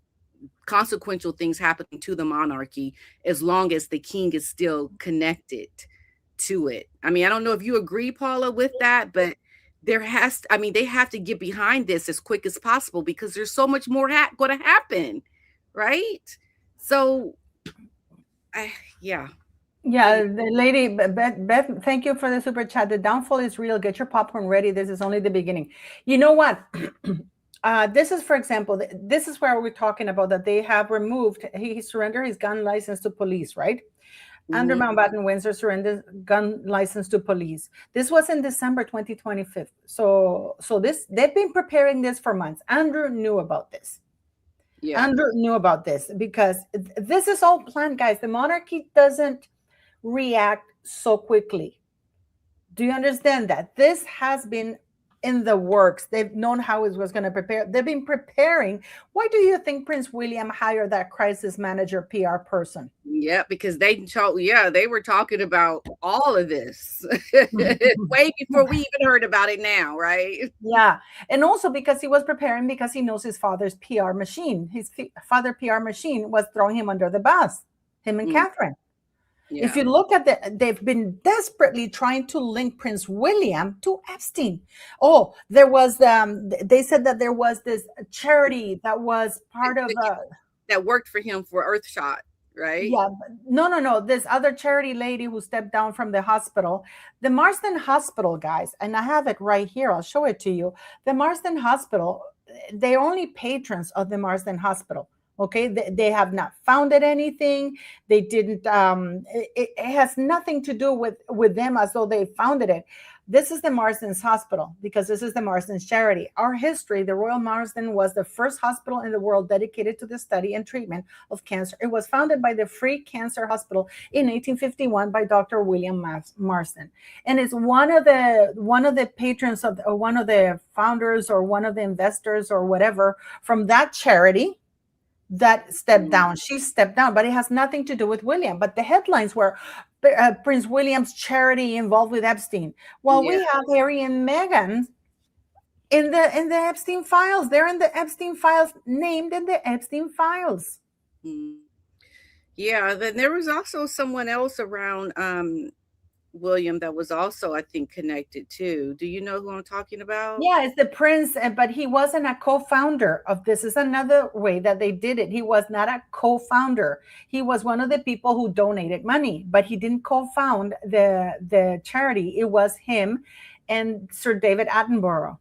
consequential things happening to the monarchy, as long as the king is still connected to it. I mean, I don't know if you agree, Paula, with that, but there has to, I mean, they have to get behind this as quick as possible, because there's so much more going to happen, right? So yeah. Yeah, the lady, Beth, thank you for the super chat. The downfall is real. Get your popcorn ready. This is only the beginning. You know what? This is, for example, this is where we're talking about that they have removed, he surrendered his gun license to police, right? Andrew Mountbatten Windsor surrendered gun license to police. This was in December 2025. So this, they've been preparing this for months. Andrew knew about this. Yeah. Andrew knew about this because this is all planned, guys. The monarchy doesn't react so quickly. Do you understand that? This has been in the works. They've known how it was going to prepare. They've been preparing. Why do you think Prince William hired that crisis manager PR person? Yeah, because they were talking about all of this way before we even heard about it now, right? Yeah. And also because he was preparing, because he knows his father's PR machine. His father PR machine was throwing him under the bus, him and Catherine. Yeah. If you look at they've been desperately trying to link Prince William to Epstein. Oh, there was, they said that there was this charity that was part of that worked for him for Earthshot, right? Yeah, no. This other charity lady who stepped down from the hospital, the Marsden Hospital, guys, and I have it right here. I'll show it to you. The Marsden Hospital, they're only patrons of the Marsden Hospital. Okay, they have not founded anything. They didn't. It has nothing to do with them as though they founded it. This is the Marsden's Hospital because this is the Marsden's charity. Our history, the Royal Marsden was the first hospital in the world dedicated to the study and treatment of cancer. It was founded by the Free Cancer Hospital in 1851 by Dr. William Marsden, and it's one of the patrons of, or one of the founders, or one of the investors, or whatever from that charity that stepped down. She stepped down, but it has nothing to do with William. But the headlines were Prince William's charity involved with Epstein. Well, we have Harry and Meghan in the Epstein files. They're in the Epstein files, named in the Epstein files. Yeah, then there was also someone else around William that was also, I think, connected too. Do you know who I'm talking about? Yeah, it's the prince, but he wasn't a co-founder of this. Is another way that they did it. He was not a co-founder. He was one of the people who donated money, but he didn't co-found the charity. It was him and Sir David Attenborough.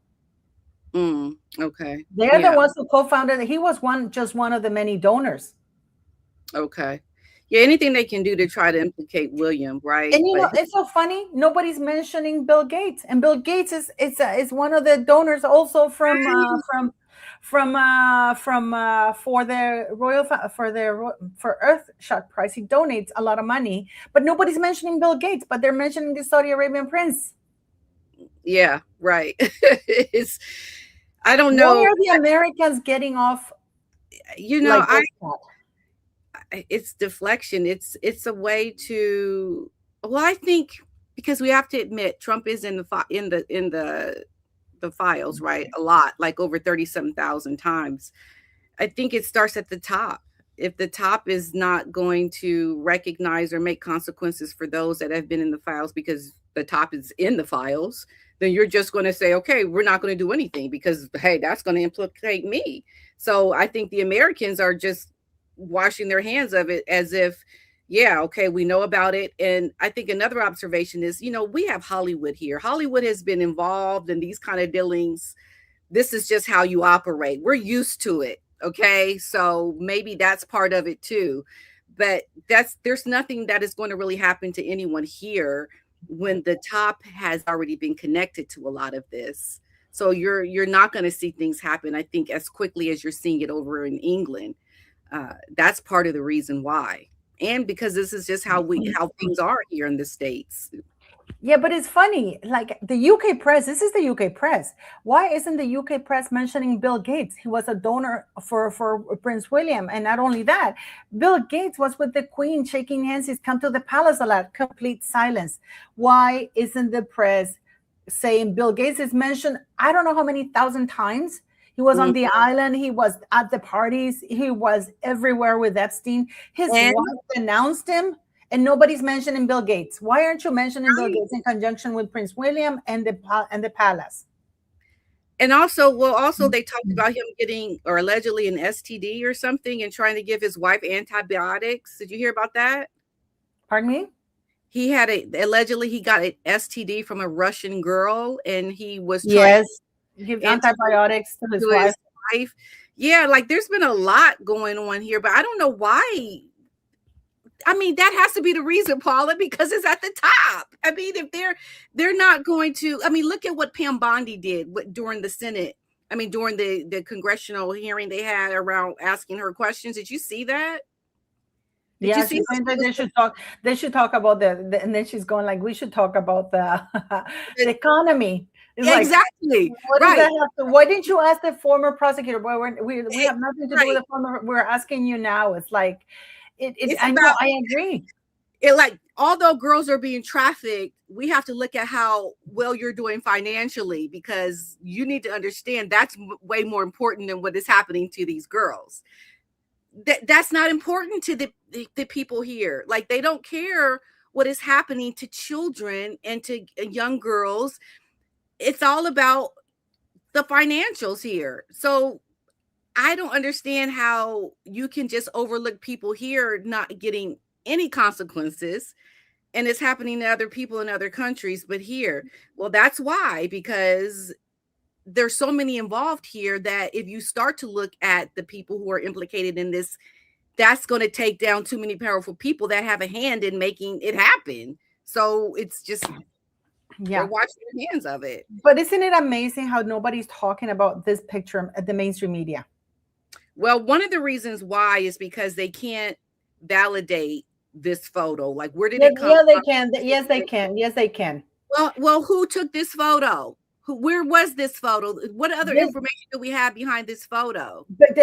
Okay. They're the ones who co-founded it. He was just one of the many donors. Okay. Yeah, anything they can do to try to implicate William, right? And you know, it's so funny. Nobody's mentioning Bill Gates, and Bill Gates is one of the donors also for the Royal for Earthshot Prize. He donates a lot of money, but nobody's mentioning Bill Gates. But they're mentioning the Saudi Arabian prince. Yeah, right. I don't know. Why are the Americans getting off? You know, it's deflection. It's a way to. Well, I think because we have to admit Trump is in the files, right? A lot, like over 37,000 times. I think it starts at the top. If the top is not going to recognize or make consequences for those that have been in the files because the top is in the files, then you're just going to say, okay, we're not going to do anything because, hey, that's going to implicate me. So I think the Americans are just washing their hands of it as if, yeah, okay, we know about it. And I think another observation is, you know, we have Hollywood here. Hollywood has been involved in these kind of dealings. This is just how you operate. We're used to it. Okay. So maybe that's part of it too. But there's nothing that is going to really happen to anyone here when the top has already been connected to a lot of this. So you're not going to see things happen, I think, as quickly as you're seeing it over in England. That's part of the reason why. And because this is just how things are here in the States. Yeah, but it's funny. Like the UK press, this is the UK press. Why isn't the UK press mentioning Bill Gates? He was a donor for Prince William. And not only that, Bill Gates was with the Queen shaking hands. He's come to the palace a lot. Complete silence. Why isn't the press saying Bill Gates is mentioned? I don't know how many thousand times. He was on the island. He was at the parties. He was everywhere with Epstein. His wife announced him. And nobody's mentioning Bill Gates. Why aren't you mentioning Bill Gates in conjunction with Prince William and the palace? And also they talked about him getting or allegedly an STD or something and trying to give his wife antibiotics. Did you hear about that? Pardon me? He had allegedly he got an STD from a Russian girl, and he was trying to give antibiotics to his wife. Yeah, like there's been a lot going on here, but I don't know why. I mean, that has to be the reason, Paula, because it's at the top. I mean, if they're not going to, I mean, look at what Pam Bondi did during the Senate. I mean, during the congressional hearing they had around asking her questions. Did you see that? Yes, they should talk about and then she's going like, we should talk about the economy. It's exactly. What does that have to, why didn't you ask the former prosecutor? Well, we have nothing to do with the former. We're asking you now. It's like, I agree. It like, although girls are being trafficked, we have to look at how well you're doing financially, because you need to understand that's way more important than what is happening to these girls. That's not important to the people here. Like, they don't care what is happening to children and to young girls. It's all about the financials here. So I don't understand how you can just overlook people here not getting any consequences, and it's happening to other people in other countries, but here, well, that's why, because there's so many involved here that if you start to look at the people who are implicated in this, that's going to take down too many powerful people that have a hand in making it happen. So it's just, they're washing their hands of it. But isn't it amazing how nobody's talking about this picture at the mainstream media? Well, one of the reasons why is because they can't validate this photo. Like, where did it come from? They can. Yes, they can. Yes, they can. Well, who took this photo? Where was this photo? What other information do we have behind this photo? But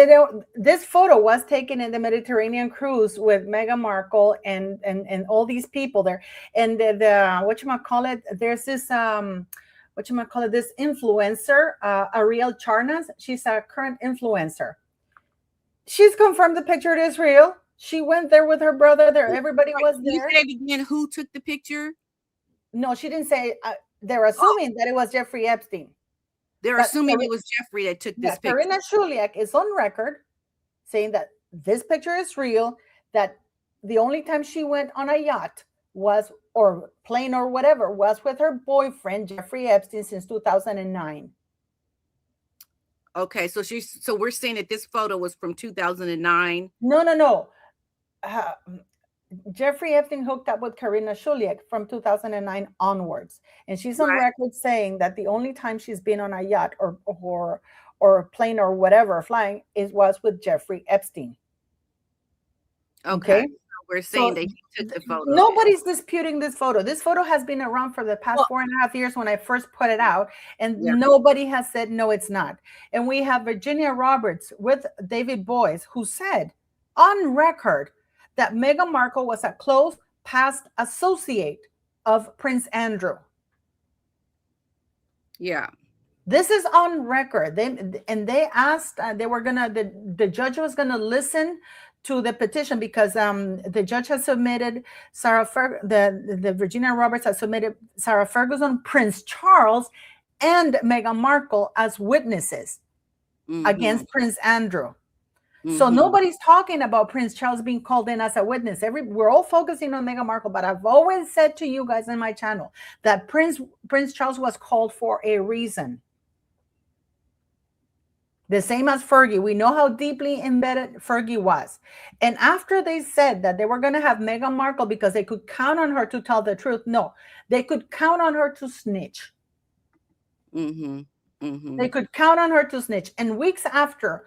this photo was taken in the Mediterranean cruise with Meghan Markle and all these people there. And there's this this influencer, Ariel Charnas. She's a current influencer. She's confirmed the picture is real. She went there with her brother. There, everybody was there. You said again, who took the picture? No, she didn't say. They're assuming that it was Jeffrey Epstein. They're assuming it was Jeffrey that took this picture. Karina Shuliak is on record saying that this picture is real, that the only time she went on a yacht was, or plane or whatever, was with her boyfriend, Jeffrey Epstein, since 2009. Okay, so we're saying that this photo was from 2009. No. Jeffrey Epstein hooked up with Karina Shuliak from 2009 onwards, and she's on record saying that the only time she's been on a yacht or a plane or whatever flying was with Jeffrey Epstein. Okay. So we're saying that he took the photo. Nobody's disputing this photo. This photo has been around for the past 4.5 years when I first put it out, and nobody has said no, it's not. And we have Virginia Roberts with David Boyce, who said on record that Meghan Markle was a close past associate of Prince Andrew. Yeah. This is on record. They asked, the judge was gonna listen to the petition because the judge has submitted the Virginia Roberts has submitted Sarah Ferguson, Prince Charles, and Meghan Markle as witnesses against Prince Andrew. So nobody's talking about Prince Charles being called in as a witness. We're all focusing on Meghan Markle, but I've always said to you guys in my channel that Prince Charles was called for a reason. The same as Fergie. We know how deeply embedded Fergie was. And after they said that they were going to have Meghan Markle because they could count on her to tell the truth, no, they could count on her to snitch. They could count on her to snitch. And weeks after,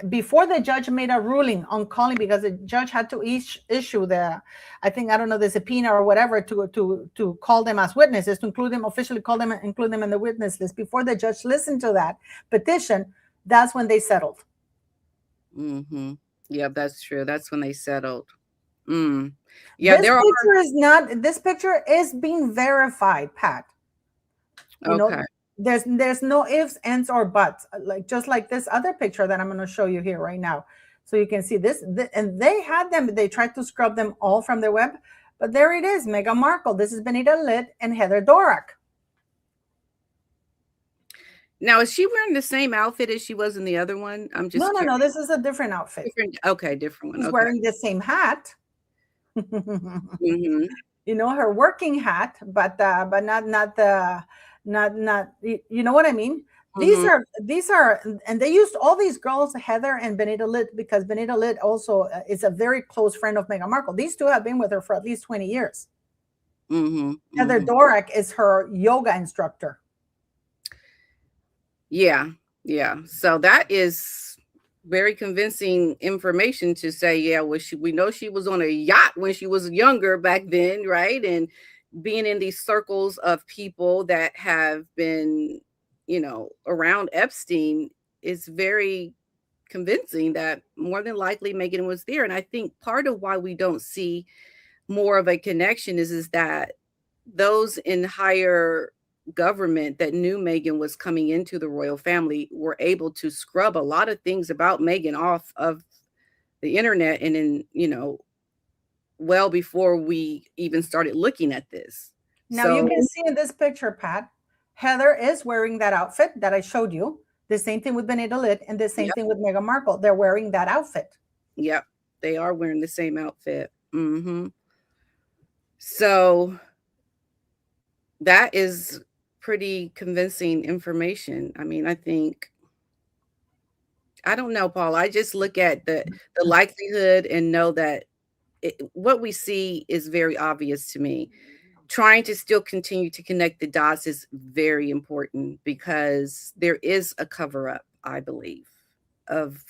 before the judge made a ruling on calling, because the judge had to issue the, I think, I don't know, the subpoena or whatever to call them as witnesses, to include them, officially call them, include them in the witness list. Before the judge listened to that petition, that's when they settled. Yeah, that's true. That's when they settled. Yeah, this picture is being verified, Pat. You know, there's no ifs, ands, or buts, like just like this other picture that I'm going to show you here right now. So you can see this, and they tried to scrub them all from the web, but there it is, Meghan Markle. This is Benita Litt and Heather Durack. Now, is she wearing the same outfit as she was in the other one? I'm just no, this is a different outfit. Different one. She's wearing the same hat. You know, her working hat, but not you know what I mean. These are and they used all these girls, Heather and Benita Litt, because Benita Litt also is a very close friend of Meghan Markle. These two have been with her for at least 20 years. Heather Durack is her yoga instructor. Yeah. So that is very convincing information to say, yeah, well, we know she was on a yacht when she was younger back then, right? And being in these circles of people that have been, you know, around Epstein is very convincing that more than likely Meghan was there. And I think part of why we don't see more of a connection is that those in higher government that knew Meghan was coming into the royal family were able to scrub a lot of things about Meghan off of the internet, and in, you know, well before we even started looking at this. Now you can see in this picture, Pat, Heather is wearing that outfit that I showed you. The same thing with Benita Litt and the same thing with Meghan Markle. They're wearing that outfit. Yep, they are wearing the same outfit. So that is pretty convincing information. I mean, I don't know, Paul. I just look at the likelihood and know that what we see is very obvious to me. Trying to still continue to connect the dots is very important, because there is a cover-up, I believe, of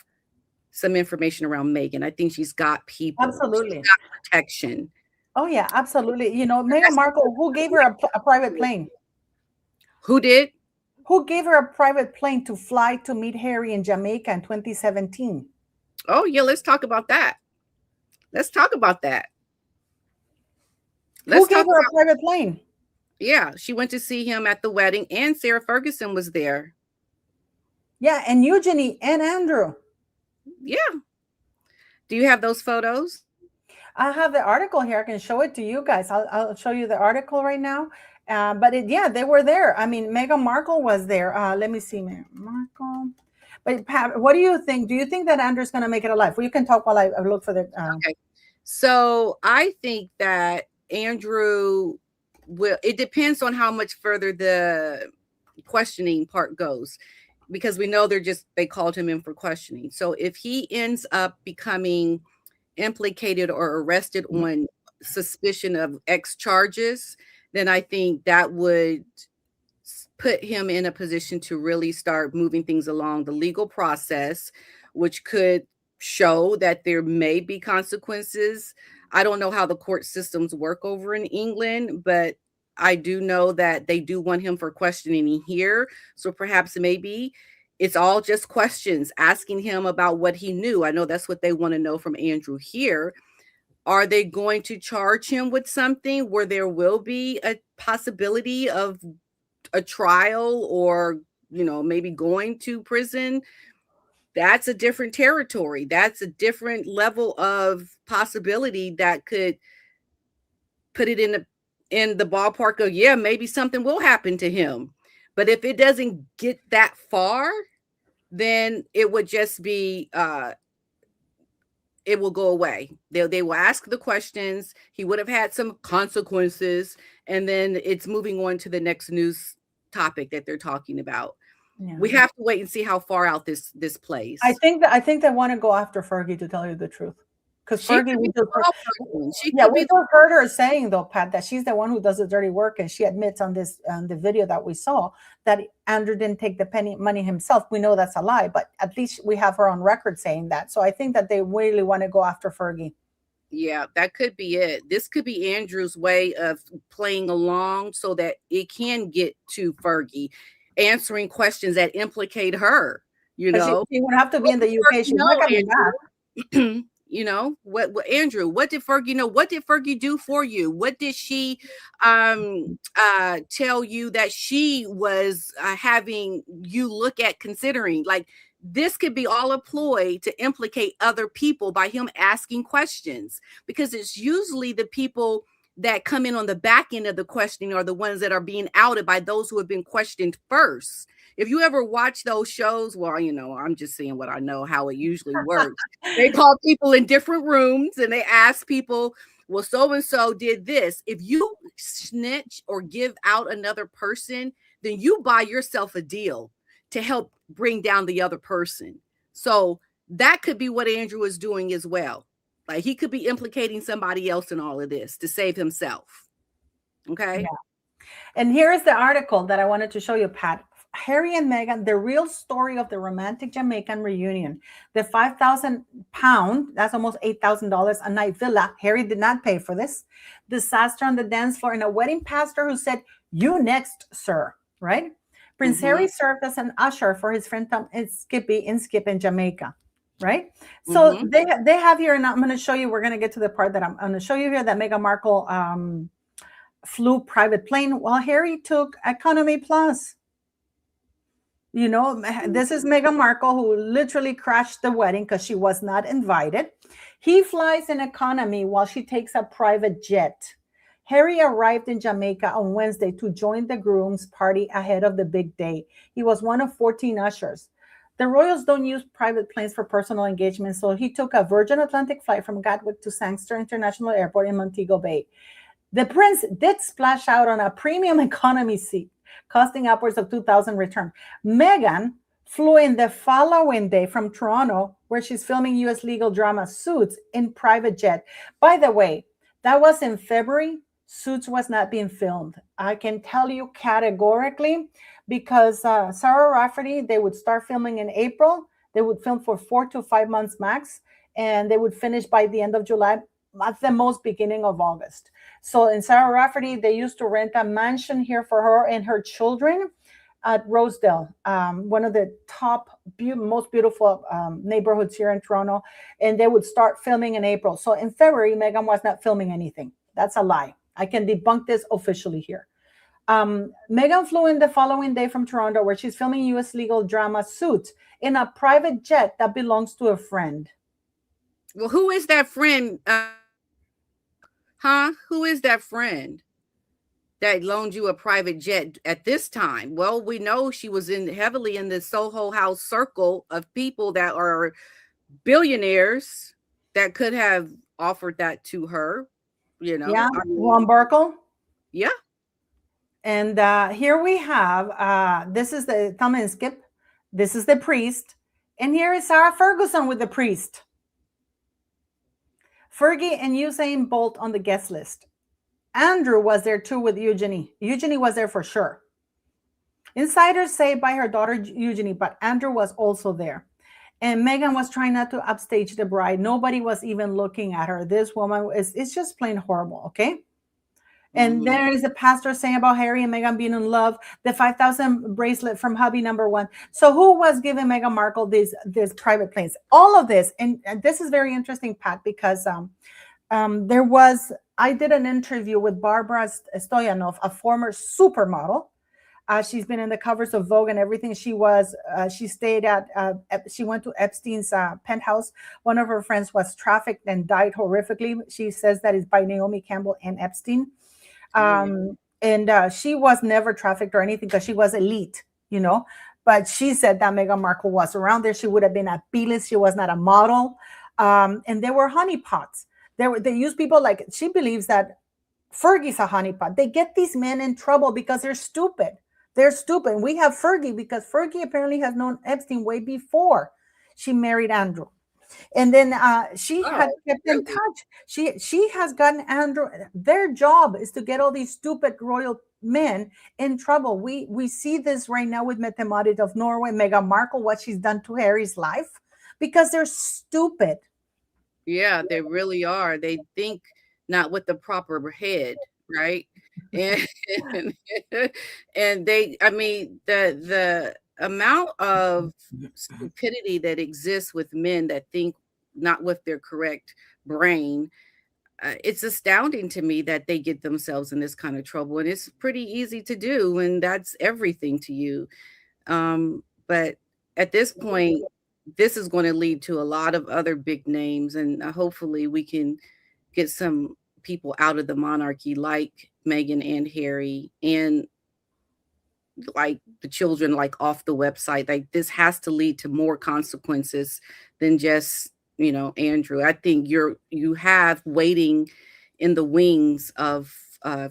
some information around Meghan. I think she's got people. Absolutely. She's got protection. Oh, yeah, absolutely. You know, Meghan Markle, who gave her a private plane? Who did? Who gave her a private plane to fly to meet Harry in Jamaica in 2017? Oh, yeah, let's talk about that. Who gave her a private plane? Yeah, she went to see him at the wedding, and Sarah Ferguson was there. Yeah, and Eugenie and Andrew. Yeah. Do you have those photos? I have the article here. I can show it to you guys. I'll show you the article right now. But they were there. I mean, Meghan Markle was there. Let me see, Meghan Markle. But Pat, what do you think? Do you think that Andrew's going to make it alive? Well, you can talk while I look for the. Okay. So I think that Andrew will. It depends on how much further the questioning part goes, because we know they called him in for questioning. So if he ends up becoming implicated or arrested on suspicion of X charges, then I think that would put him in a position to really start moving things along the legal process, which could show that there may be consequences. I don't know how the court systems work over in England, but I do know that they do want him for questioning here. So perhaps maybe it's all just questions, asking him about what he knew. I know that's what they want to know from Andrew here. Are they going to charge him with something where there will be a possibility of a trial, or, you know, maybe going to prison? That's a different territory. That's a different level of possibility that could put it in the ballpark of, yeah, maybe something will happen to him. But if it doesn't get that far, then it would just be it will go away. They will ask the questions. He would have had some consequences, and then it's moving on to the next news topic that they're talking about. Yeah. We have to wait and see how far out this plays. I think they want to go after Fergie, to tell you the truth, Because She Fergie, could be a small person. She yeah, could we be. just heard her saying though, Pat, that she's the one who does the dirty work, and she admits on this the video that we saw that Andrew didn't take the money himself. We know that's a lie, but at least we have her on record saying that. So I think that they really want to go after Fergie. Yeah, that could be it. This could be Andrew's way of playing along so that it can get to Fergie, answering questions that implicate her. You But know, she would have to be what in did the UK. Fergie She's know, not coming back. Andrew? You know, what Andrew, what did Fergie know? What did Fergie do for you? What did she tell you that she was having you look at considering? Like, this could be all a ploy to implicate other people by him asking questions, because it's usually the people that come in on the back end of the questioning are the ones that are being outed by those who have been questioned first. If you ever watch those shows, well, you know, I'm just saying what I know, how it usually works. They call people in different rooms and they ask people, well, so-and-so did this. If you snitch or give out another person, then you buy yourself a deal to help bring down the other person. So that could be what Andrew is doing as well. Like, he could be implicating somebody else in all of this to save himself. Okay. Yeah. And here is the article that I wanted to show you, Pat. Harry and Meghan, the real story of the romantic Jamaican reunion. The £5,000, that's almost $8,000 a night villa. Harry did not pay for this. Disaster on the dance floor, and a wedding pastor who said, "You next, sir," right? Prince Harry served as an usher for his friend Tom and Skippy in Jamaica, right? So they have here, and I'm going to show you, we're going to get to the part that I'm going to show you here, that Meghan Markle flew private plane while Harry took economy plus. You know, this is Meghan Markle, who literally crashed the wedding because she was not invited. He flies in economy while she takes a private jet. Harry arrived in Jamaica on Wednesday to join the groom's party ahead of the big day. He was one of 14 ushers. The royals don't use private planes for personal engagements, so he took a Virgin Atlantic flight from Gatwick to Sangster International Airport in Montego Bay. The prince did splash out on a premium economy seat, costing upwards of $2,000 return. Meghan flew in the following day from Toronto, where she's filming U.S. legal drama Suits in private jet. By the way, that was in February. Suits was not being filmed. I can tell you categorically, because Sarah Rafferty, they would start filming in April. They would film for 4 to 5 months max, and they would finish by the end of July, at the most beginning of August. So in Sarah Rafferty, they used to rent a mansion here for her and her children at Rosedale, one of the top, most beautiful neighborhoods here in Toronto. And they would start filming in April. So in February, Meghan was not filming anything. That's a lie. I can debunk this officially here. Meghan flew in the following day from Toronto, where she's filming U.S. legal drama Suits in a private jet that belongs to a friend. Well, who is that friend? Who is that friend that loaned you a private jet at this time? Well, we know she was heavily in the Soho House circle of people that are billionaires that could have offered that to her. You know, yeah, Ron Burkle. Yeah. And here we have, this is the Tom and Skip. This is the priest. And here is Sarah Ferguson with the priest. Fergie and Usain Bolt on the guest list. Andrew was there too with Eugenie. Eugenie was there for sure. Insiders say by her daughter Eugenie, but Andrew was also there. And Meghan was trying not to upstage the bride. Nobody was even looking at her. This woman is just plain horrible, okay? And there is a pastor saying about Harry and Meghan being in love, the 5,000 bracelet from hubby number one. So who was giving Meghan Markle these private planes? All of this, and this is very interesting, Pat, because I did an interview with Barbara Stoyanov, a former supermodel. She's been in the covers of Vogue and everything. She stayed at, she went to Epstein's penthouse. One of her friends was trafficked and died horrifically. She says that is by Naomi Campbell and Epstein. And she was never trafficked or anything because she was elite, you know. But she said that Meghan Markle was around there. She would have been a B-list. She was not a model. And they were honeypots. They use people like, she believes that Fergie's a honeypot. They get these men in trouble because they're stupid. They're stupid. We have Fergie because Fergie apparently has known Epstein way before she married Andrew. And then she Oh, had kept in really? touch. She has gotten Andrew. Their job is to get all these stupid royal men in trouble. We see this right now with Mette Marit of Norway, Meghan Markle, what she's done to Harry's life, because they're stupid. Yeah, they really are. They think not with the proper head, right? And and they, I mean, the amount of stupidity that exists with men that think not with their correct brain, it's astounding to me that they get themselves in this kind of trouble. And it's pretty easy to do when that's everything to you. But at this point, this is going to lead to a lot of other big names, and hopefully we can get some people out of the monarchy like Meghan and Harry, and like the children, like off the website. Like this has to lead to more consequences than just, you know, Andrew. I think you have waiting in the wings of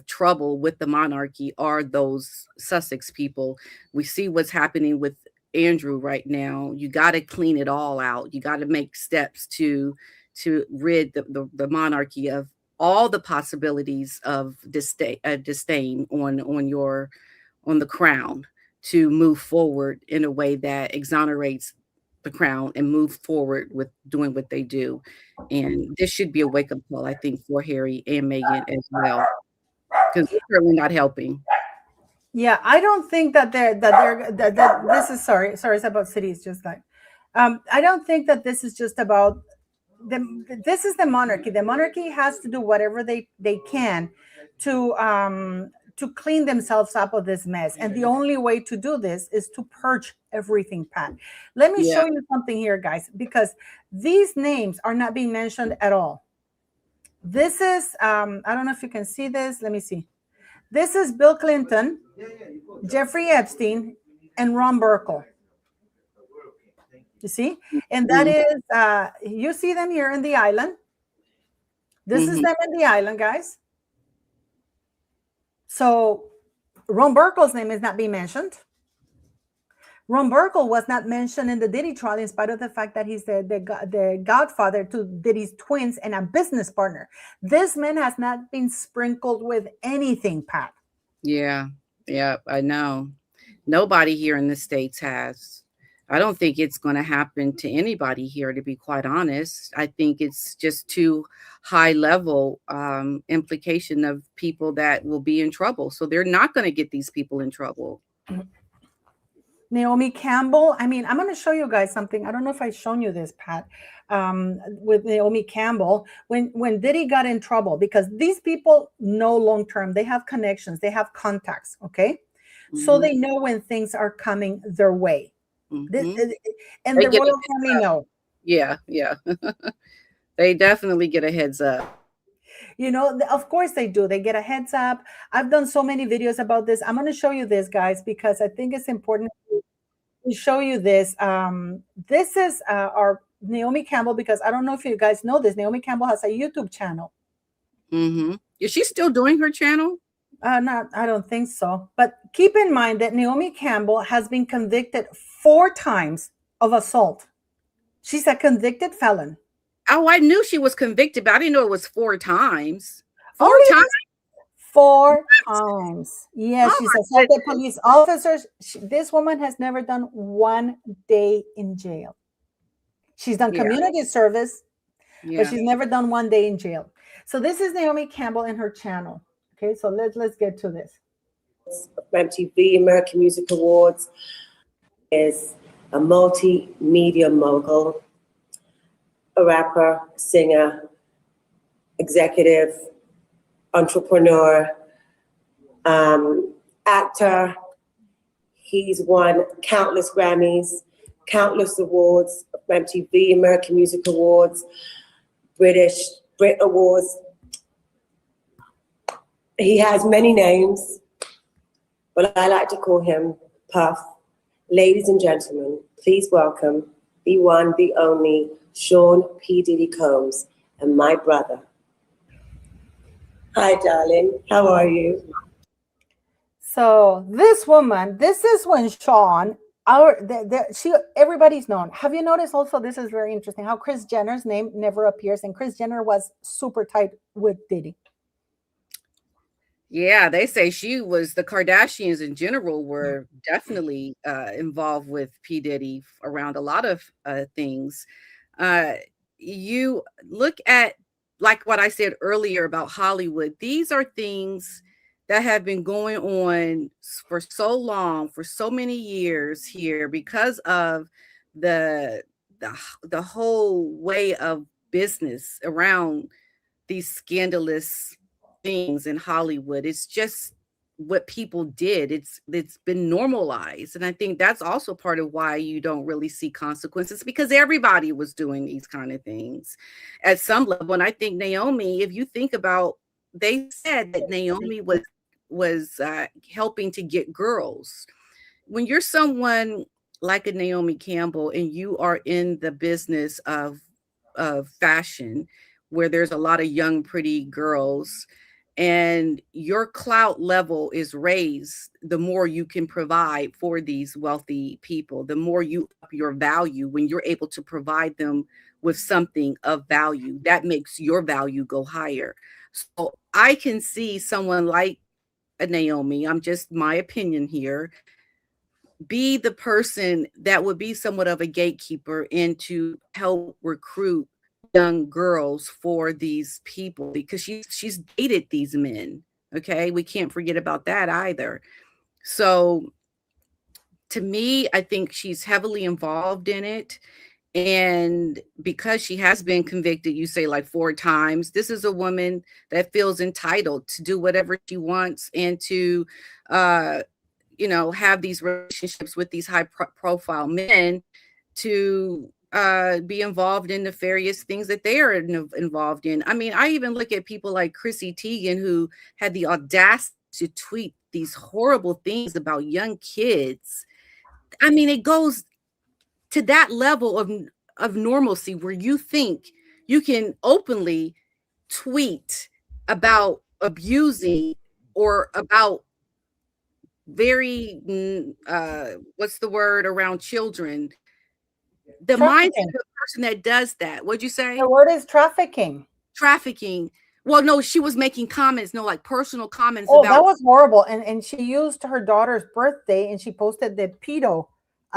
trouble with the monarchy are those Sussex people. We see what's happening with Andrew right now. You got to clean it all out. You got to make steps to rid the monarchy of all the possibilities of disdain on the crown, to move forward in a way that exonerates the crown and move forward with doing what they do. And this should be a wake-up call, I think, for Harry and Meghan as well, because they're certainly not helping. Yeah, I don't think that this is sorry, it's about cities, just like I don't think that this is just about this is the monarchy. The monarchy has to do whatever they can to clean themselves up of this mess. And the only way to do this is to purge everything, Pat. Let me show you something here, guys, because these names are not being mentioned at all. This is, I don't know if you can see this. Let me see. This is Bill Clinton, Jeffrey Epstein, and Ron Burkle. You see? And that is, you see them here in the island. This is them in the island, guys. So Ron Burkle's name is not being mentioned. Ron Burkle was not mentioned in the Diddy trial, in spite of the fact that he's the godfather to Diddy's twins and a business partner. This man has not been sprinkled with anything, Pat. Yeah, I know. Nobody here in the States has. I don't think it's going to happen to anybody here, to be quite honest. I think it's just too high level implication of people that will be in trouble. So they're not going to get these people in trouble. Naomi Campbell. I mean, I'm going to show you guys something. I don't know if I've shown you this, Pat, with Naomi Campbell. When Diddy got in trouble, because these people know long-term, they have connections, they have contacts, okay? So they know when things are coming their way. And the royal family know. Yeah. They definitely get a heads up. You know, of course they do. They get a heads up. I've done so many videos about this. I'm going to show you this, guys, because I think it's important to show you this. This is our Naomi Campbell, because I don't know if you guys know this. Naomi Campbell has a YouTube channel. Is she still doing her channel? Not, I don't think so. But keep in mind that Naomi Campbell has been convicted 4 times of assault. She's a convicted felon. Oh, I knew she was convicted, but I didn't know it was 4 times. 4 times? 4 times. Yes, she's assaulted police officers. This woman has never done 1 day in jail. She's done community service, but she's never done 1 day in jail. So this is Naomi Campbell and her channel. Okay, so let's get to this. MTV American Music Awards, is a multimedia mogul, a rapper, singer, executive, entrepreneur, actor. He's won countless Grammys, countless awards, MTV American Music Awards, Brit Awards. He has many names, but I like to call him Puff. Ladies and gentlemen, please welcome the one, the only, Sean P. Diddy Combs, and my brother. Hi, darling. How are you? So this woman, this is when Sean everybody's known. Have you noticed also, this is very interesting, how Kris Jenner's name never appears, and Kris Jenner was super tight with Diddy. Yeah, they say the Kardashians in general were definitely involved with P. Diddy around a lot of things. You look at, like what I said earlier about Hollywood, these are things that have been going on for so long, for so many years here, because of the whole way of business around these scandalous things in Hollywood. It's just what people did. It's been normalized. And I think that's also part of why you don't really see consequences, because everybody was doing these kind of things at some level. And I think Naomi, if you think about, they said that Naomi was helping to get girls. When you're someone like a Naomi Campbell and you are in the business of fashion, where there's a lot of young, pretty girls, and your clout level is raised, the more you can provide for these wealthy people, the more you up your value when you're able to provide them with something of value. That makes your value go higher. So I can see someone like a Naomi, I'm just my opinion here, be the person that would be somewhat of a gatekeeper and to help recruit young girls for these people, because she's dated these men. Okay, we can't forget about that either. So to me, I think she's heavily involved in it. And because she has been convicted, you say like 4 times, this is a woman that feels entitled to do whatever she wants and to have these relationships with these high profile men, to be involved in nefarious things that they are involved in. I mean, I even look at people like Chrissy Teigen, who had the audacity to tweet these horrible things about young kids. I mean, it goes to that level of normalcy where you think you can openly tweet about abusing or about very what's the word around children. The mindset of the person that does that. What'd you say? The word is trafficking. Trafficking. Well, no, she was making comments, like personal comments. Oh, that was horrible. And she used her daughter's birthday and she posted the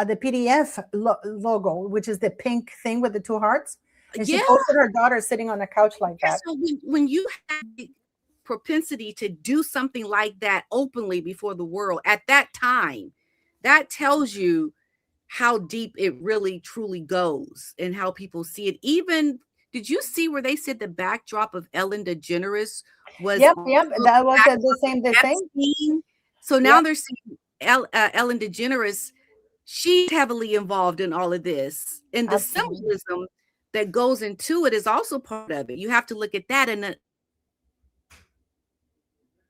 the PDF logo, which is the pink thing with the 2 hearts. And she posted her daughter sitting on a couch like that. So when you have the propensity to do something like that openly before the world at that time, that tells you how deep it really truly goes and how people see it. Even, did you see where they said the backdrop of Ellen DeGeneres was? Yep, that was the same. So now they're seeing Ellen DeGeneres. She's heavily involved in all of this, and the symbolism that goes into it is also part of it. You have to look at that, and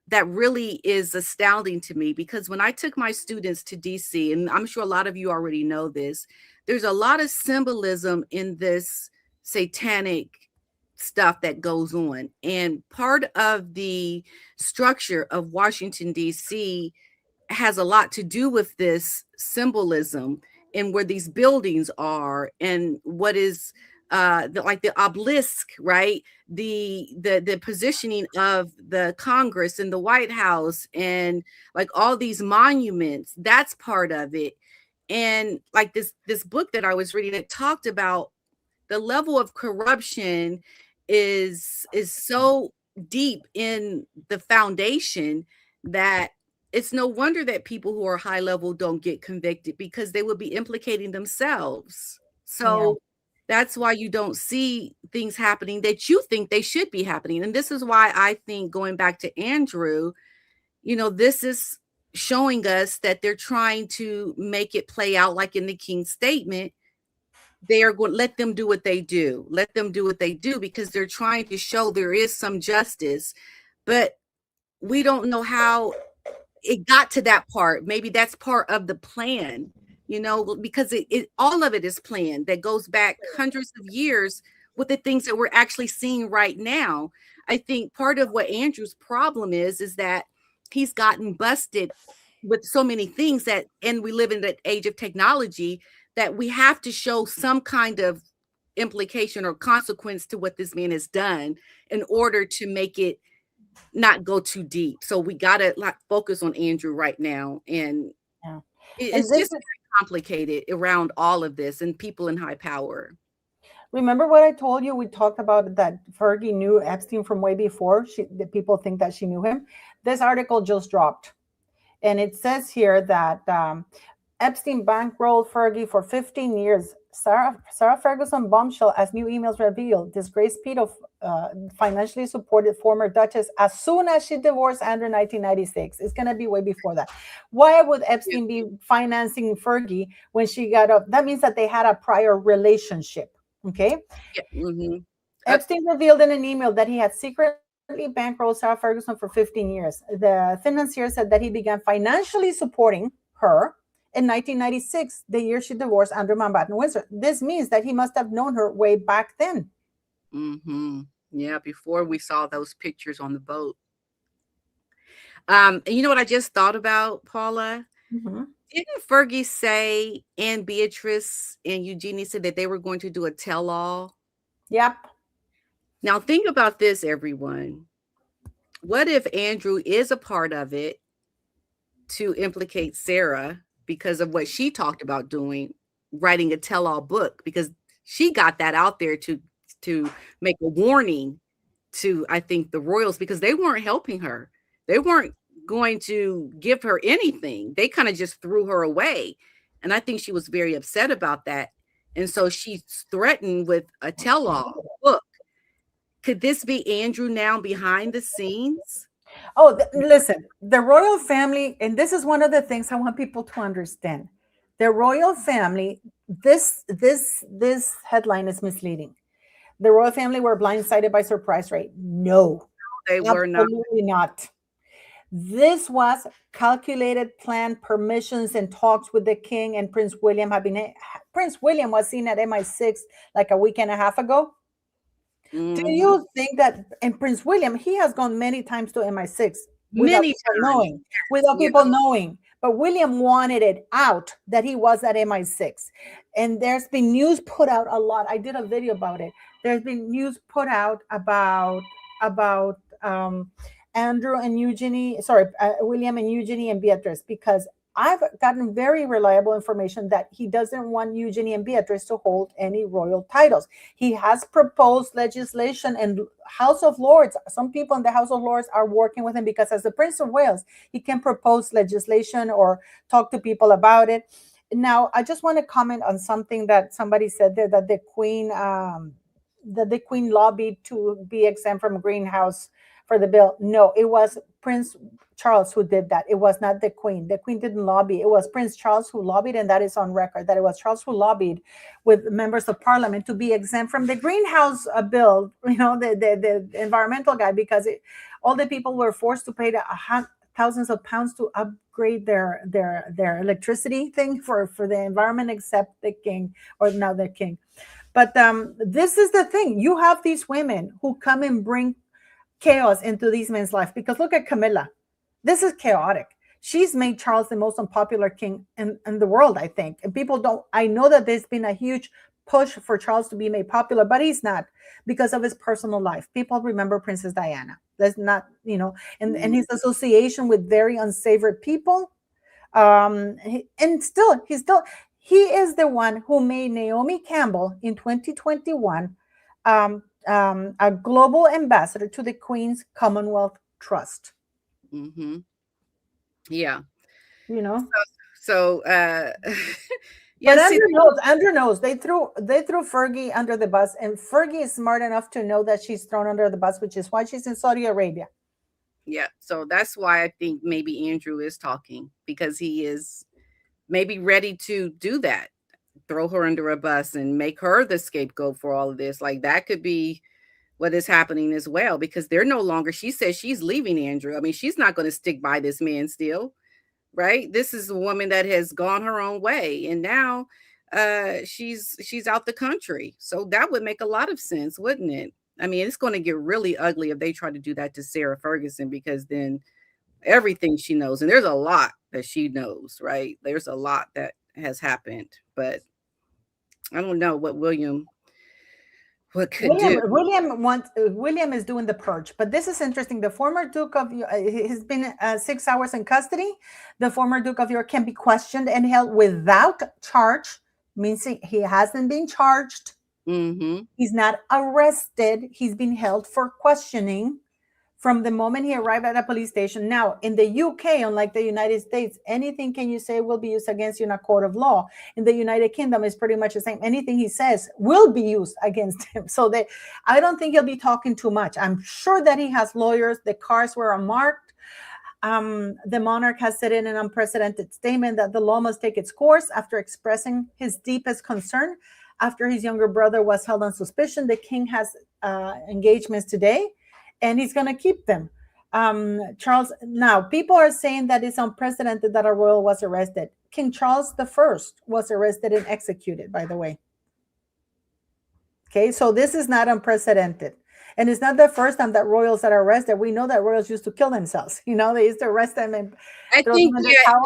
that really is astounding to me, because when I took my students to DC, and I'm sure a lot of you already know this, there's a lot of symbolism in this satanic stuff that goes on. And part of the structure of Washington, DC has a lot to do with this symbolism and where these buildings are and what is like the obelisk, right? The positioning of the Congress and the White House and like all these monuments, that's part of it. And like this book that I was reading, it talked about the level of corruption is so deep in the foundation that it's no wonder that people who are high level don't get convicted, because they would be implicating themselves. So that's why you don't see things happening that you think they should be happening. And this is why I think, going back to Andrew, this is showing us that they're trying to make it play out like in the King's statement. They are going to let them do what they do. Let them do what they do, because they're trying to show there is some justice. But we don't know how it got to that part. Maybe that's part of the plan, because it all of it is planned, that goes back hundreds of years with the things that we're actually seeing right now. I think part of what Andrew's problem is that he's gotten busted with so many things that, and we live in the age of technology, that we have to show some kind of implication or consequence to what this man has done in order to make it not go too deep. So we got to like focus on Andrew right now. And Yeah. it's this just very complicated around all of this and people in high power. Remember what I told you? We talked about that Fergie knew Epstein from way before. The people think that she knew him. This article just dropped. And it says here that Epstein bankrolled Fergie for 15 years. Sarah Ferguson bombshell as new emails reveal. Disgraced pedo financially supported former Duchess as soon as she divorced Andrew in 1996. It's going to be way before that. Why would Epstein be financing Fergie when she got up? That means that they had a prior relationship. Okay. Yeah. Epstein revealed in an email that he had secretly bankrolled Sarah Ferguson for 15 years. The financier said that he began financially supporting her in 1996, the year she divorced Andrew Mountbatten Windsor. This means that he must have known her way back then. Yeah, before we saw those pictures on the boat. And you know what I just thought about, Paula? Didn't Fergie say, and Beatrice and Eugenie said that they were going to do a tell-all? Yep. Now think about this, everyone. What if Andrew is a part of it to implicate Sarah because of what she talked about doing, writing a tell-all book, because she got that out there to make a warning to, I think, the royals, because they weren't helping her. They weren't going to give her anything. They kind of just threw her away. And I think she was very upset about that. And so she's threatened with a tell-all book. Could this be Andrew now behind the scenes? Oh, listen, the royal family, and this is one of the things I want people to understand. The royal family, this headline is misleading. The royal family were blindsided by surprise raid. No, they were not. Absolutely not. This was calculated, planned, permissions and talks with the king and Prince William have been. Prince William was seen at MI6 like a week and a half ago. Do you think that, and Prince William, he has gone many times to MI6 without people knowing, but William wanted it out that he was at MI6. And there's been news put out a lot. I did a video about it. There's been news put out about Andrew and Eugenie, William and Eugenie and Beatrice, because I've gotten very reliable information that he doesn't want Eugenie and Beatrice to hold any royal titles. He has proposed legislation and House of Lords. Some people in the House of Lords are working with him because as the Prince of Wales, he can propose legislation or talk to people about it. Now, I just want to comment on something that somebody said there, that the Queen lobbied to be exempt from greenhouse for the bill. No, it was Prince Charles who did that. It was not the Queen. The Queen didn't lobby. It was Prince Charles who lobbied, and that is on record, that it was Charles who lobbied with members of parliament to be exempt from the greenhouse bill, the environmental guy, because all the people were forced to pay thousands of pounds to upgrade their electricity thing for the environment, except the king, or now the king. But this is the thing. You have these women who come and bring chaos into these men's life, because look at Camilla. This is chaotic. She's made Charles the most unpopular king in the world, I think. And people don't, I know that there's been a huge push for Charles to be made popular, but he's not, because of his personal life. People remember Princess Diana. That's not, and his association with very unsavory people. He is the one who made Naomi Campbell in 2021 a global ambassador to the Queen's Commonwealth Trust. Yeah. So yeah. But Andrew knows they threw Fergie under the bus, and Fergie is smart enough to know that she's thrown under the bus, which is why she's in Saudi Arabia. Yeah, so that's why I think maybe Andrew is talking, because he is maybe ready to do that, throw her under a bus and make her the scapegoat for all of this. Like, that could be what is happening as well, because they're no longer, she says she's leaving Andrew. I mean, she's not going to stick by this man still, right? This is a woman that has gone her own way, and now she's out the country. So that would make a lot of sense, wouldn't it? I mean, it's going to get really ugly if they try to do that to Sarah Ferguson, because then everything she knows. And there's a lot that she knows, right? There's a lot that has happened, but I don't know what William could do. William is doing the purge, but this is interesting. The former Duke of he's been 6 hours in custody. The former Duke of York can be questioned and held without charge, means he hasn't been charged. Mm-hmm. He's not arrested. He's been held for questioning from the moment he arrived at a police station. Now, in the UK, unlike the United States, anything can you say will be used against you in a court of law. In the United Kingdom, it's pretty much the same. Anything he says will be used against him. So I don't think he'll be talking too much. I'm sure that he has lawyers. The cars were unmarked. The monarch has said in an unprecedented statement that the law must take its course after expressing his deepest concern after his younger brother was held on suspicion. The king has engagements today, and he's going to keep them. Charles, now people are saying that it's unprecedented that a royal was arrested. King Charles I was arrested and executed, by the way. Okay, so this is not unprecedented. And it's not the first time that royals are arrested. We know that royals used to kill themselves. You know, they used to arrest them and I think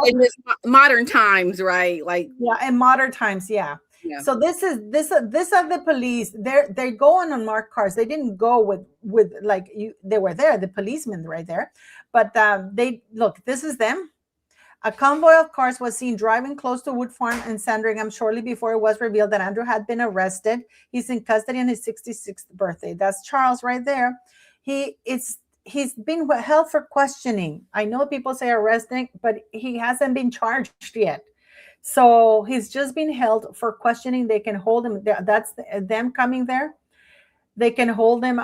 in this modern times, right? Like in modern times, yeah. So this are the police. They're going on marked cars. They didn't go with like you. They were there, the policemen right there. But this is them. A convoy of cars was seen driving close to Wood Farm in Sandringham shortly before it was revealed that Andrew had been arrested. He's in custody on his 66th birthday. That's Charles right there. He's been held for questioning. I know people say arresting, but he hasn't been charged yet. So he's just been held for questioning. They can hold him there. That's them coming there. They can hold him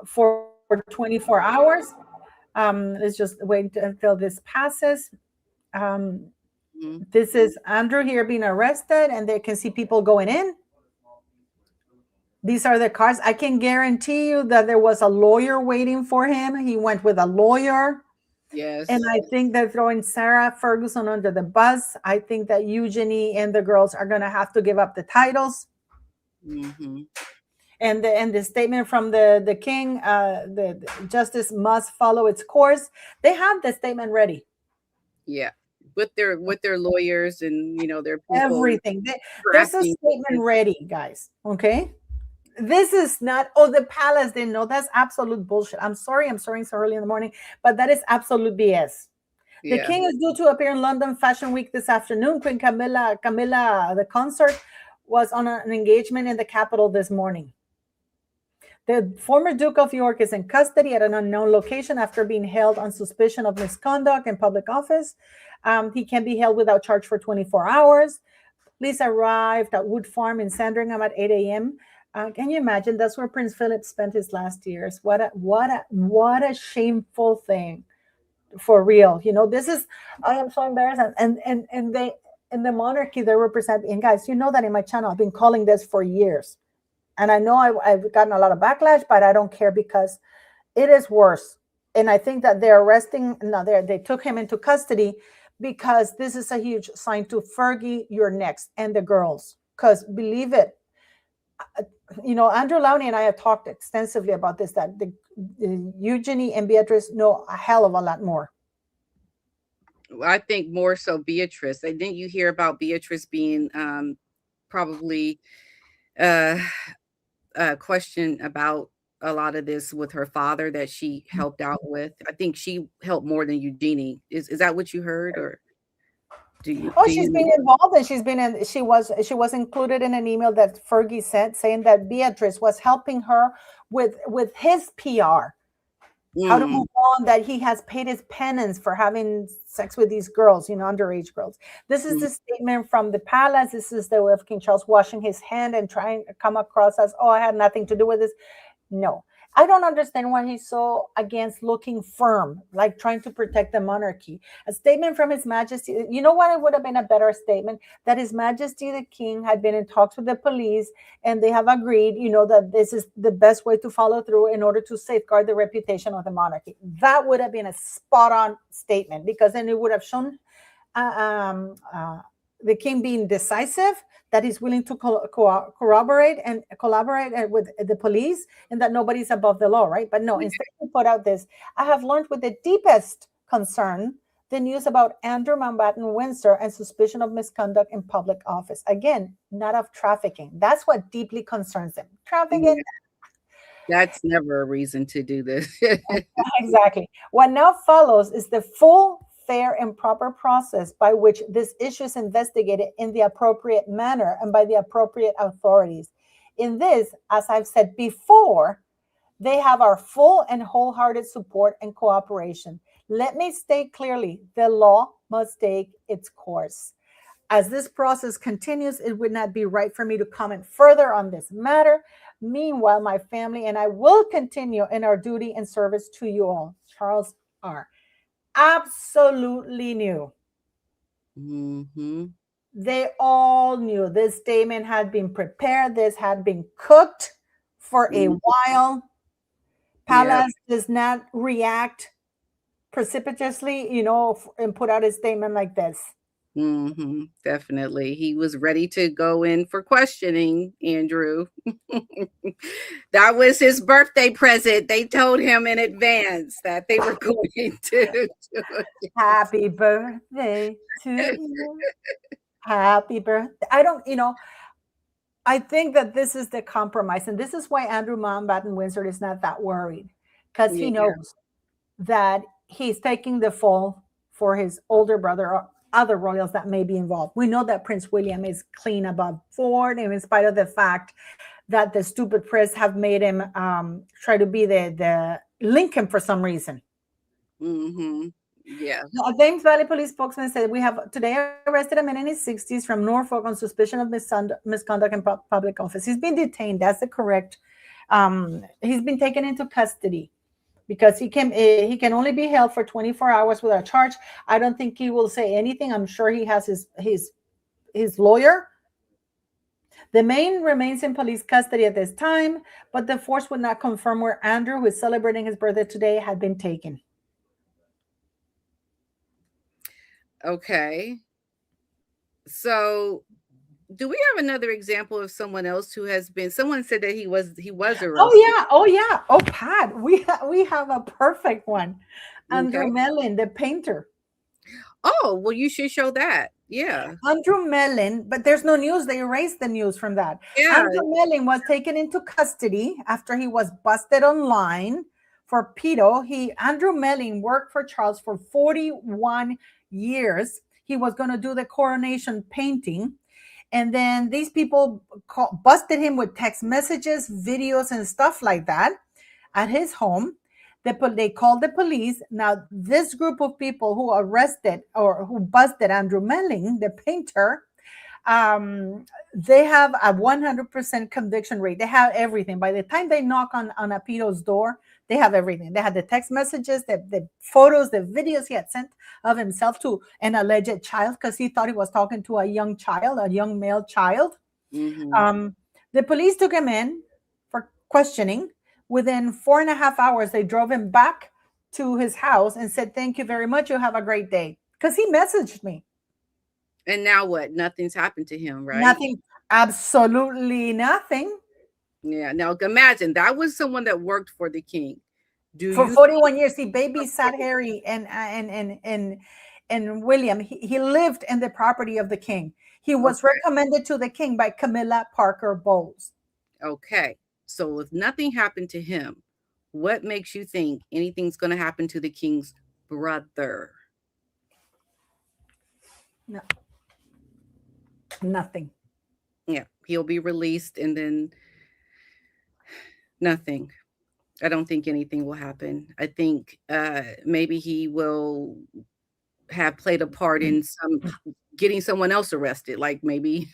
for 24 hours. Let's just wait until this passes. This is Andrew here being arrested, and they can see people going in. These are the cars. I can guarantee you that there was a lawyer waiting for him. He went with a lawyer. Yes. And I think they're throwing Sarah Ferguson under the bus. I think that Eugenie and the girls are going to have to give up the titles. Mm-hmm. And the statement from the king, the justice must follow its course. They have the statement ready. Yeah, with their lawyers and their people. Everything. There's a statement ready, guys. Okay. This is not, the palace didn't know. That's absolute bullshit. I'm sorry so early in the morning, but that is absolute BS. Yeah. The king is due to appear in London Fashion Week this afternoon. Queen Camilla, the consort, was on an engagement in the capital this morning. The former Duke of York is in custody at an unknown location after being held on suspicion of misconduct in public office. He can be held without charge for 24 hours. Police arrived at Wood Farm in Sandringham at 8 a.m. Can you imagine? That's where Prince Philip spent his last years. What a shameful thing, for real. I am so embarrassed. And they in the monarchy they represent. And guys, you know that in my channel I've been calling this for years, and I know I've gotten a lot of backlash, but I don't care because it is worse. And I think that they're arresting. No, they took him into custody because this is a huge sign to Fergie, you're next, and the girls. Because believe it. Andrew Lowney and I have talked extensively about this, that the Eugenie and Beatrice know a hell of a lot more. I think more so Beatrice. Didn't you hear about Beatrice being probably questioned about a lot of this with her father that she helped out with? I think she helped more than Eugenie. Is that what you heard, or? She's been involved, and she was included in an email that Fergie sent saying that Beatrice was helping her with his PR, how to move on, that he has paid his penance for having sex with these girls, underage girls. This is the statement from the palace. This is the way of King Charles washing his hand and trying to come across as, I had nothing to do with this. No. I don't understand why he's so against looking firm, like trying to protect the monarchy. A statement from His Majesty. You know what? It would have been a better statement that His Majesty the King had been in talks with the police and they have agreed, that this is the best way to follow through in order to safeguard the reputation of the monarchy. That would have been a spot on statement, because then it would have shown the king being decisive, that he's willing to corroborate and collaborate with the police, and that nobody's above the law, right? But no, instead he put out this, I have learned with the deepest concern the news about Andrew Mountbatten Windsor and suspicion of misconduct in public office. Again, not of trafficking. That's what deeply concerns them. Trafficking, That's never a reason to do this. exactly. What now follows is the full, fair, and proper process by which this issue is investigated in the appropriate manner and by the appropriate authorities. In this, as I've said before, they have our full and wholehearted support and cooperation. Let me state clearly, the law must take its course. As this process continues, it would not be right for me to comment further on this matter. Meanwhile, my family and I will continue in our duty and service to you all. Charles R. Absolutely knew. Mm-hmm. They all knew this statement had been prepared. This had been cooked for a while. Palace does not react precipitously, and put out a statement like this. Mm-hmm. Definitely. He was ready to go in for questioning, Andrew. That was his birthday present. They told him in advance that they were going to. Happy birthday to you. Happy birthday. I think that this is the compromise. And this is why Andrew Mountbatten Windsor is not that worried. Because he knows that he's taking the fall for his older brother or other royals that may be involved. We know that Prince William is clean above board, and in spite of the fact that the stupid press have made him try to be the Lincoln for some reason. Mm-hmm. Yeah. A Thames Valley police spokesman said, we have today arrested a man in his 60s from Norfolk on suspicion of misconduct in public office. He's been detained. That's the correct. He's been taken into custody because he can only be held for 24 hours without charge. I don't think he will say anything. I'm sure he has his lawyer. The man remains in police custody at this time, but the force would not confirm where Andrew, who is celebrating his birthday today, had been taken. Okay. So do we have another example of someone else who has been, someone said that he was arrested. Oh yeah. Oh, Pat, we have a perfect one. Andrew Mellon, the painter. Oh, well, you should show that. Yeah. Andrew Mellon, but there's no news. They erased the news from that. Yeah. Andrew Mellon was taken into custody after he was busted online for pedo. Andrew Mellon worked for Charles for 41 years. He was going to do the coronation painting. And then these people busted him with text messages, videos, and stuff like that at his home. They called the police. Now, this group of people who arrested or who busted Andrew Mellon, the painter, they have a 100% conviction rate. They have everything. By the time they knock on a pedo's door, they have everything. They had the text messages, the photos, the videos he had sent of himself to an alleged child because he thought he was talking to a young child, a young male child. Mm-hmm. The police took him in for questioning. Within 4.5 hours, they drove him back to his house and said, "Thank you very much. You have a great day." Because he messaged me. And now what? Nothing's happened to him, right? Nothing. Absolutely nothing. Yeah. Now imagine that was someone that worked for the king. For 41 years, he babysat Harry and William. He lived in the property of the king. He was recommended to the king by Camilla Parker Bowles. Okay. So if nothing happened to him, what makes you think anything's going to happen to the king's brother? No. Nothing. Yeah. He'll be released and then nothing. I don't think anything will happen. I think maybe he will have played a part in getting someone else arrested, like maybe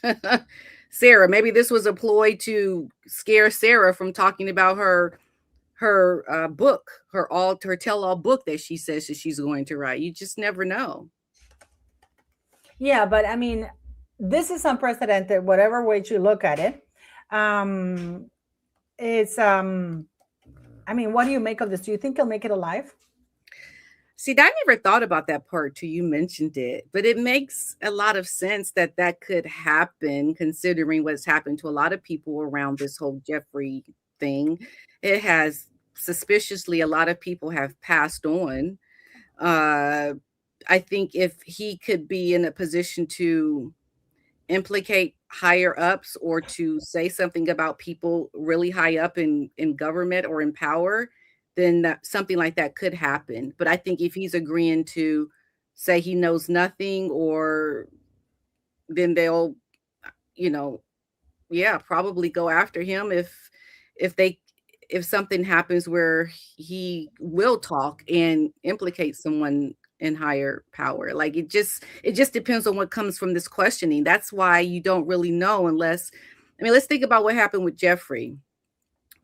Sarah. Maybe this was a ploy to scare Sarah from talking about her book, her tell-all book that she says that she's going to write. You just never know. Yeah, but I mean, this is unprecedented, whatever way you look at it. It's I mean, what do you make of this? Do you think he'll make it alive? See, I never thought about that part till you mentioned it, but it makes a lot of sense that could happen considering what's happened to a lot of people around this whole Jeffrey thing. It has suspiciously, a lot of people have passed on. I think if he could be in a position to implicate higher ups or to say something about people really high up in government or in power, then something like that could happen. But I think if he's agreeing to say he knows nothing, or then they'll, you know, yeah, probably go after him if they if something happens where he will talk and implicate someone in higher power. Like it just depends on what comes from this questioning. That's why you don't really know unless, I mean, let's think about what happened with Jeffrey.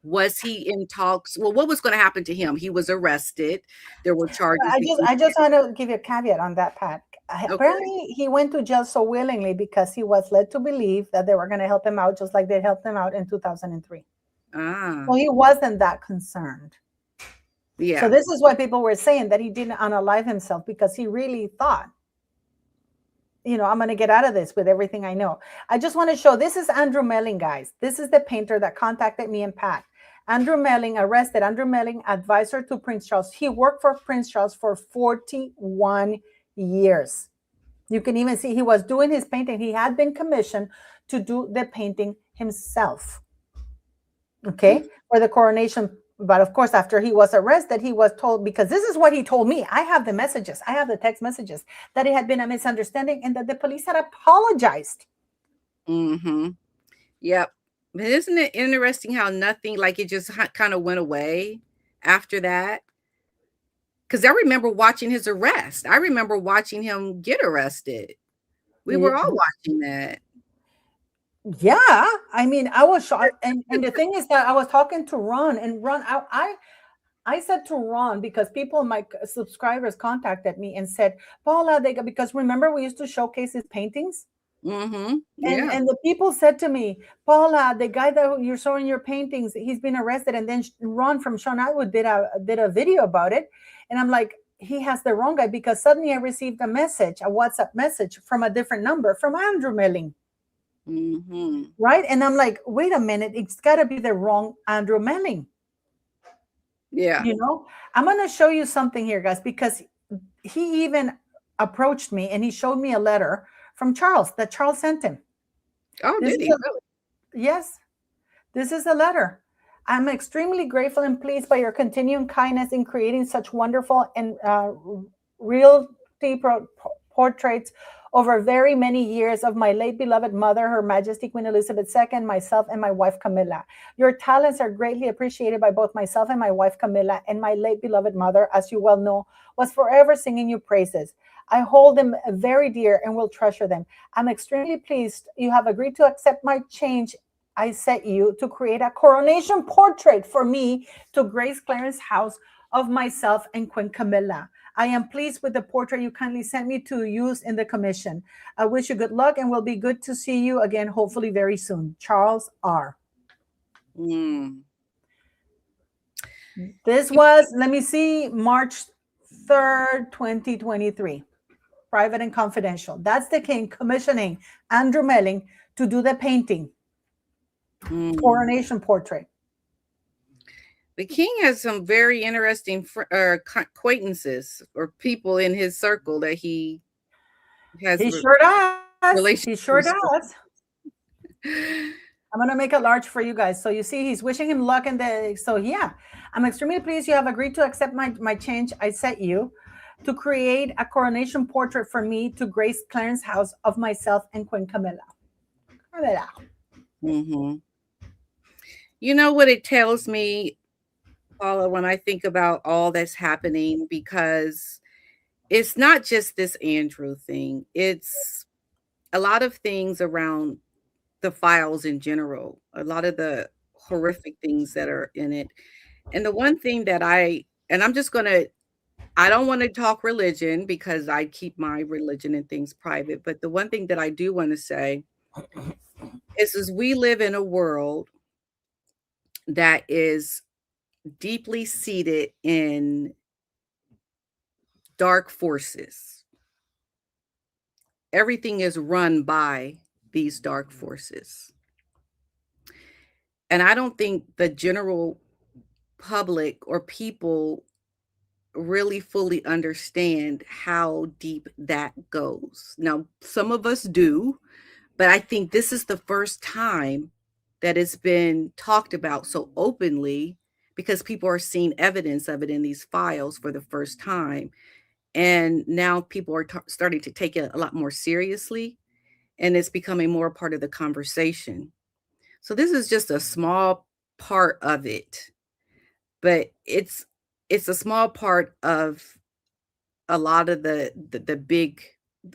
Was he in talks? Well, what was going to happen to him? He was arrested. There were charges. I just want to give you a caveat on that, Pat. Okay. Apparently, he went to jail so willingly because he was led to believe that they were going to help him out, just like they helped him out in 2003. Ah, So he wasn't that concerned. yeah. So this is why people were saying that he didn't unalive himself, because he really thought, you know, I'm going to get out of this with everything I know. I just want to show, this is Andrew Melling, guys. This is the painter that contacted me and Pat. Andrew Melling, arrested. Andrew Melling, advisor to Prince Charles. He worked for Prince Charles for 41 years. You can even see he was doing his painting. He had been commissioned to do the painting himself. Okay, for the coronation. But of course, after he was arrested, he was told, because this is what he told me. I have the messages. I have the text messages, that it had been a misunderstanding and that the police had apologized. Mm-hmm. Yep. But isn't it interesting how nothing, like it just kind of went away after that? Because I remember watching his arrest. I remember watching him get arrested. We were all watching that. Yeah, I mean, I was shocked. And the thing is that I was talking to Ron, and Ron, I said to Ron, because people, my subscribers contacted me and said, Paula, because remember we used to showcase his paintings? Mm-hmm. Yeah. And the people said to me, Paula, the guy that you're showing your paintings, he's been arrested. And then Ron from Sean Atwood did a video about it. And I'm like, he has the wrong guy, because suddenly I received a WhatsApp message from a different number from Andrew Melling. Mm-hmm. Right? And I'm like, wait a minute, it's got to be the wrong Andrew Melling. Yeah. You know, I'm going to show you something here, guys, because he even approached me and he showed me a letter from Charles that Charles sent him. Oh, did he? Really? Yes, this is a letter. I'm extremely grateful and pleased by your continuing kindness in creating such wonderful and realty portraits over very many years of my late beloved mother, Her Majesty Queen Elizabeth II, myself, and my wife Camilla. Your talents are greatly appreciated by both myself and my wife Camilla, and my late beloved mother, as you well know, was forever singing you praises. I hold them very dear and will treasure them. I'm extremely pleased you have agreed to accept my change I set you to create a coronation portrait for me to grace Clarence's house of myself and Queen Camilla. I am pleased with the portrait you kindly sent me to use in the commission. I wish you good luck and will be good to see you again, hopefully very soon. Charles R. This was, let me see, March 3rd, 2023. Private and confidential. That's the king commissioning Andrew Melling to do the painting. Coronation portrait. The king has some very interesting acquaintances or people in his circle that he has. He sure does. He sure does. I'm going to make it large for you guys. So you see, he's wishing him luck. So yeah, I'm extremely pleased you have agreed to accept my change I set you to create a coronation portrait for me to grace Clarence's house of myself and Queen Camilla. Mm-hmm. You know what it tells me, Paula, when I think about all that's happening, because it's not just this Andrew thing. It's a lot of things around the files in general, a lot of the horrific things that are in it. And the one thing that I don't want to talk religion because I keep my religion and things private. But the one thing that I do want to say is we live in a world that is deeply seated in dark forces. Everything is run by these dark forces. And I don't think the general public or people really fully understand how deep that goes. Now, some of us do, but I think this is the first time that it's been talked about so openly because people are seeing evidence of it in these files for the first time. And now people are starting to take it a lot more seriously, and it's becoming more part of the conversation. So this is just a small part of it, but it's a small part of a lot of the big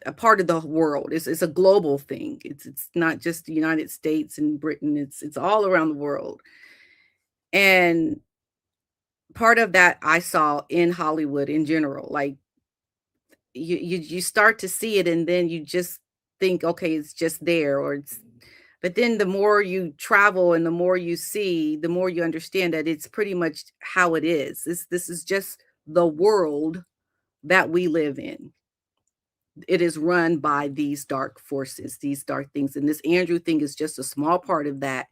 a part of the world. It's a global thing. It's not just the United States and Britain. It's all around the world. And part of that I saw in Hollywood in general. Like you start to see it and then you just think, okay, it's just there, or it's but then the more you travel and the more you see, the more you understand that it's pretty much how it is. This is just the world that we live in. It is run by these dark forces, these dark things. And this Andrew thing is just a small part of that.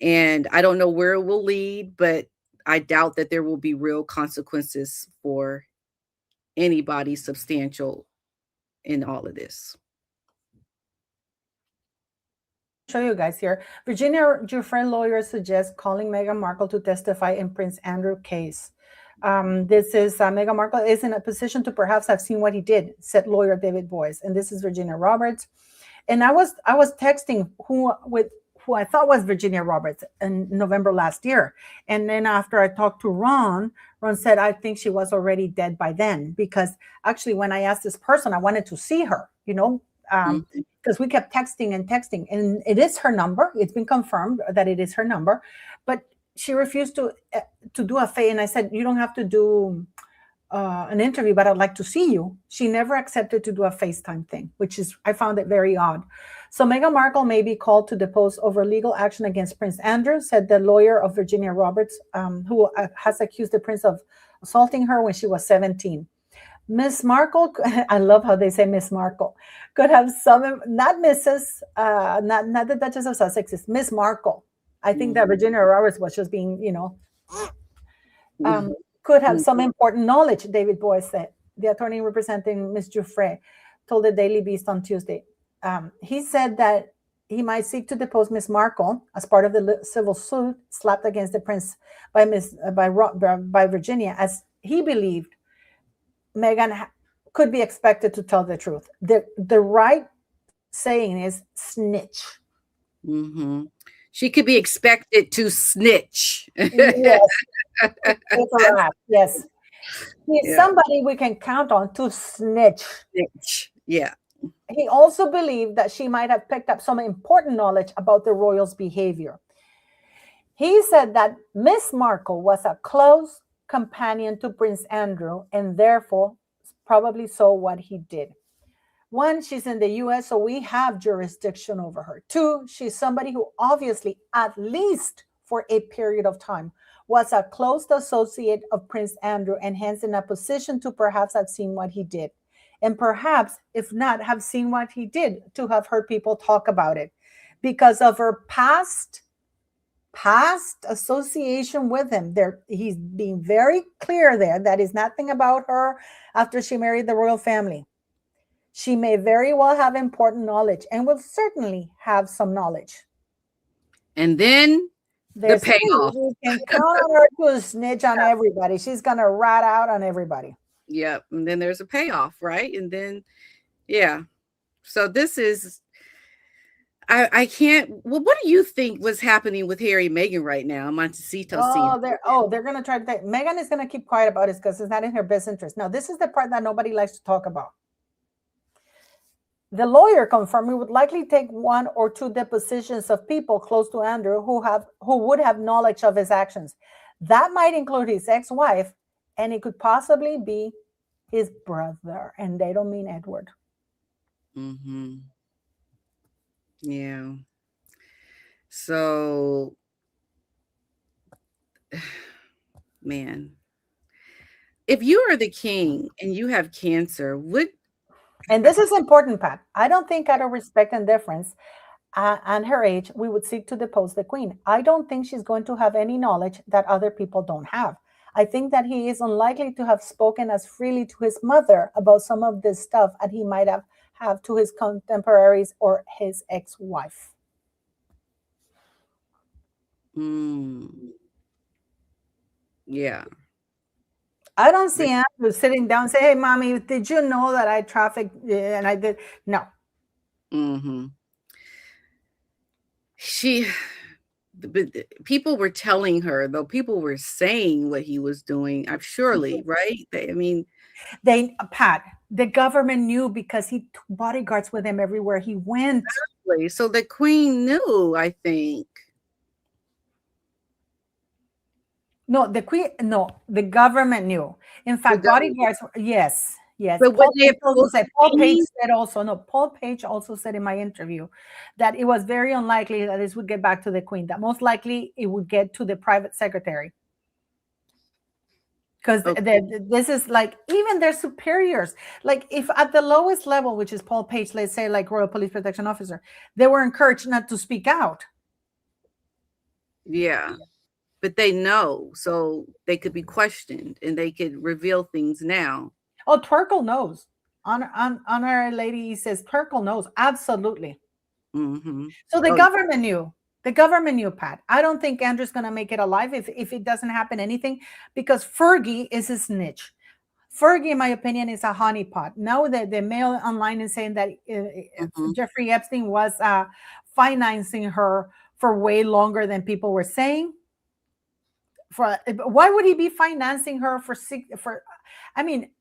And I don't know where it will lead, but I doubt that there will be real consequences for anybody substantial in all of this. Show you guys here. Virginia Giuffre lawyer suggests calling Meghan Markle to testify in Prince Andrew case. This is Meghan Markle is in a position to perhaps have seen what he did, said lawyer David Boyce. And this is Virginia Roberts. And I was texting who I thought was Virginia Roberts in November last year. And then after I talked to Ron said, I think she was already dead by then, because actually when I asked this person, I wanted to see her, because we kept texting, and it is her number. It's been confirmed that it is her number, but she refused to do a FaceTime. And I said, you don't have to do an interview, but I'd like to see you. She never accepted to do a FaceTime thing, I found it very odd. So Meghan Markle may be called to depose over legal action against Prince Andrew, said the lawyer of Virginia Roberts, who has accused the prince of assaulting her when she was 17. Miss Markle, I love how they say Miss Markle, could have some, not Mrs., not the Duchess of Sussex, it's Miss Markle. I think that Virginia Roberts was just being, could have some important knowledge, David Boyce said. The attorney representing Ms. Giuffre told the Daily Beast on Tuesday. He said that he might seek to depose Ms. Markle as part of the civil suit slapped against the prince by Virginia, as he believed Meghan could be expected to tell the truth. The right saying is snitch. Mm-hmm. She could be expected to snitch. Yes. Yes. He's somebody we can count on to snitch. Yeah. He also believed that she might have picked up some important knowledge about the royals' behavior. He said that Miss Markle was a close companion to Prince Andrew and therefore probably saw what he did. One, she's in the US, so we have jurisdiction over her. Two, she's somebody who obviously, at least for a period of time, was a close associate of Prince Andrew and hence in a position to perhaps have seen what he did. And perhaps, if not, have seen what he did, to have heard people talk about it because of her past association with him. He's being very clear there that is nothing about her after she married the royal family. She may very well have important knowledge and will certainly have some knowledge. And then the payoff. You can count on her to snitch on everybody. She's going to rat out on everybody. Yep. And then there's a payoff, right? And then, yeah. So this is, I can't, well, what do you think was happening with Harry and Meghan right now? Montecito they're going to try to, Meghan is going to keep quiet about it because it's not in her best interest. Now, this is the part that nobody likes to talk about. The lawyer confirmed he would likely take one or two depositions of people close to Andrew who would have knowledge of his actions. That might include his ex-wife, and it could possibly be his brother, and they don't mean Edward. Mm-hmm. Yeah. So, man, if you are the king and you have cancer, and this is important, Pat. I don't think out of respect and deference and her age, we would seek to depose the queen. I don't think she's going to have any knowledge that other people don't have. I think that he is unlikely to have spoken as freely to his mother about some of this stuff as he might have to his contemporaries or his ex-wife. Yeah. I don't see Andrew sitting down and say, "Hey, mommy, did you know that I trafficked and I did?" No. People were telling her, though. People were saying what he was doing. I'm surely right. Pat, the government knew because he took bodyguards with him everywhere he went. So the Queen knew, I think. No, the government knew. In fact, bodyguards, yes. But Paul Page also said in my interview that it was very unlikely that this would get back to the Queen, that most likely it would get to the private secretary. Because this is like, even their superiors, like if at the lowest level, which is Paul Page, let's say like Royal Police Protection Officer, they were encouraged not to speak out. Yeah. But they know, so they could be questioned and they could reveal things now. Oh, Twerkle knows. Honor Lady says Twerkle knows. Absolutely. So the government knew. The government knew, Pat. I don't think Andrew's going to make it alive if it doesn't happen anything, because Fergie is a snitch. Fergie, in my opinion, is a honeypot. Now that the Mail Online is saying that Jeffrey Epstein was financing her for way longer than people were saying. Why would he be financing her for? I mean,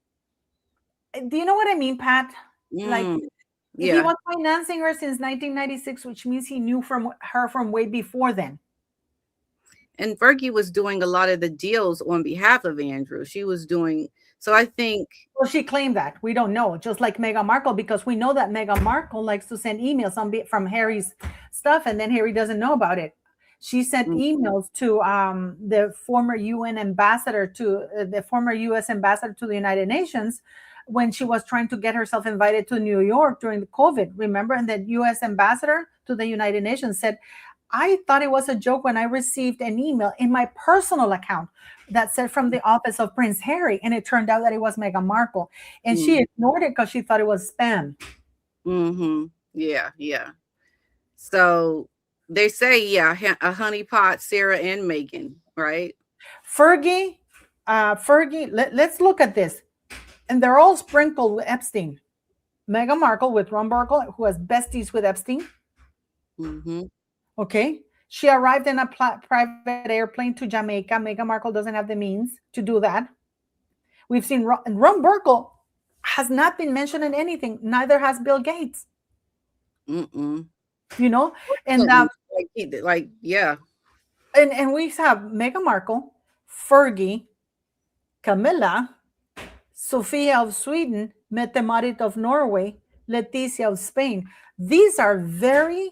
do you know what I mean, Pat? Like, if he was financing her since 1996, which means he knew her from way before then. And Fergie was doing a lot of the deals on behalf of Andrew. She was doing, so I think. Well, she claimed that. We don't know. Just like Meghan Markle, because we know that Meghan Markle likes to send emails from Harry's stuff, and then Harry doesn't know about it. She sent emails to the former UN ambassador the former U.S. ambassador to the United Nations when she was trying to get herself invited to New York during the COVID. Remember? And the U.S. ambassador to the United Nations said, "I thought it was a joke when I received an email in my personal account that said from the office of Prince Harry, and it turned out that it was Meghan Markle." And she ignored it because she thought it was spam. Yeah. So they say, a honeypot, Sarah and Meghan, right? Fergie, let's look at this. And they're all sprinkled with Epstein. Meghan Markle with Ron Burkle, who has besties with Epstein. Okay. She arrived in a private airplane to Jamaica. Meghan Markle doesn't have the means to do that. We've seen Ron Burkle has not been mentioned in anything. Neither has Bill Gates. You know, and yeah. And we have Meghan Markle, Fergie, Camilla, Sophia of Sweden, Mette-Marit of Norway, Letizia of Spain. These are very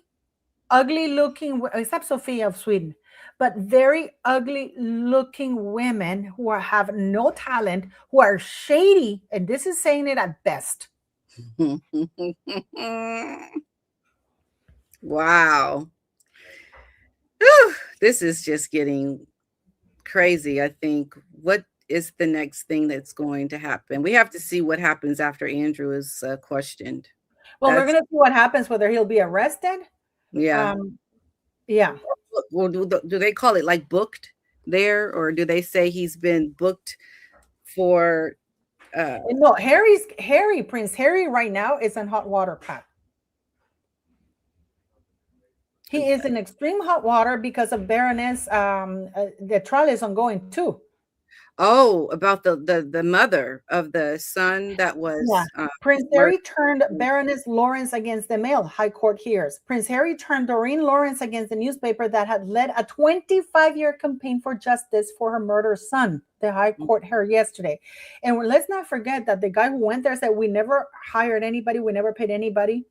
ugly looking, except Sophia of Sweden, but very ugly looking women who have no talent, who are shady, and this is saying it at best. Wow. Whew, this is just getting crazy. I think, what is the next thing that's going to happen? We have to see what happens after Andrew is questioned. Well, we're going to see what happens, whether he'll be arrested. Yeah. Well, do they call it like booked there, or do they say he's been booked for? No, Prince Harry right now is in hot water, Pat. He is in extreme hot water because of Baroness. The trial is ongoing too. Oh, about the mother of the son that was. Prince Harry turned Baroness Lawrence against the Mail. High Court hears. Prince Harry turned Doreen Lawrence against the newspaper that had led a 25-year campaign for justice for her murdered son. The High Court heard yesterday. And let's not forget that the guy who went there said, "We never hired anybody. We never paid anybody."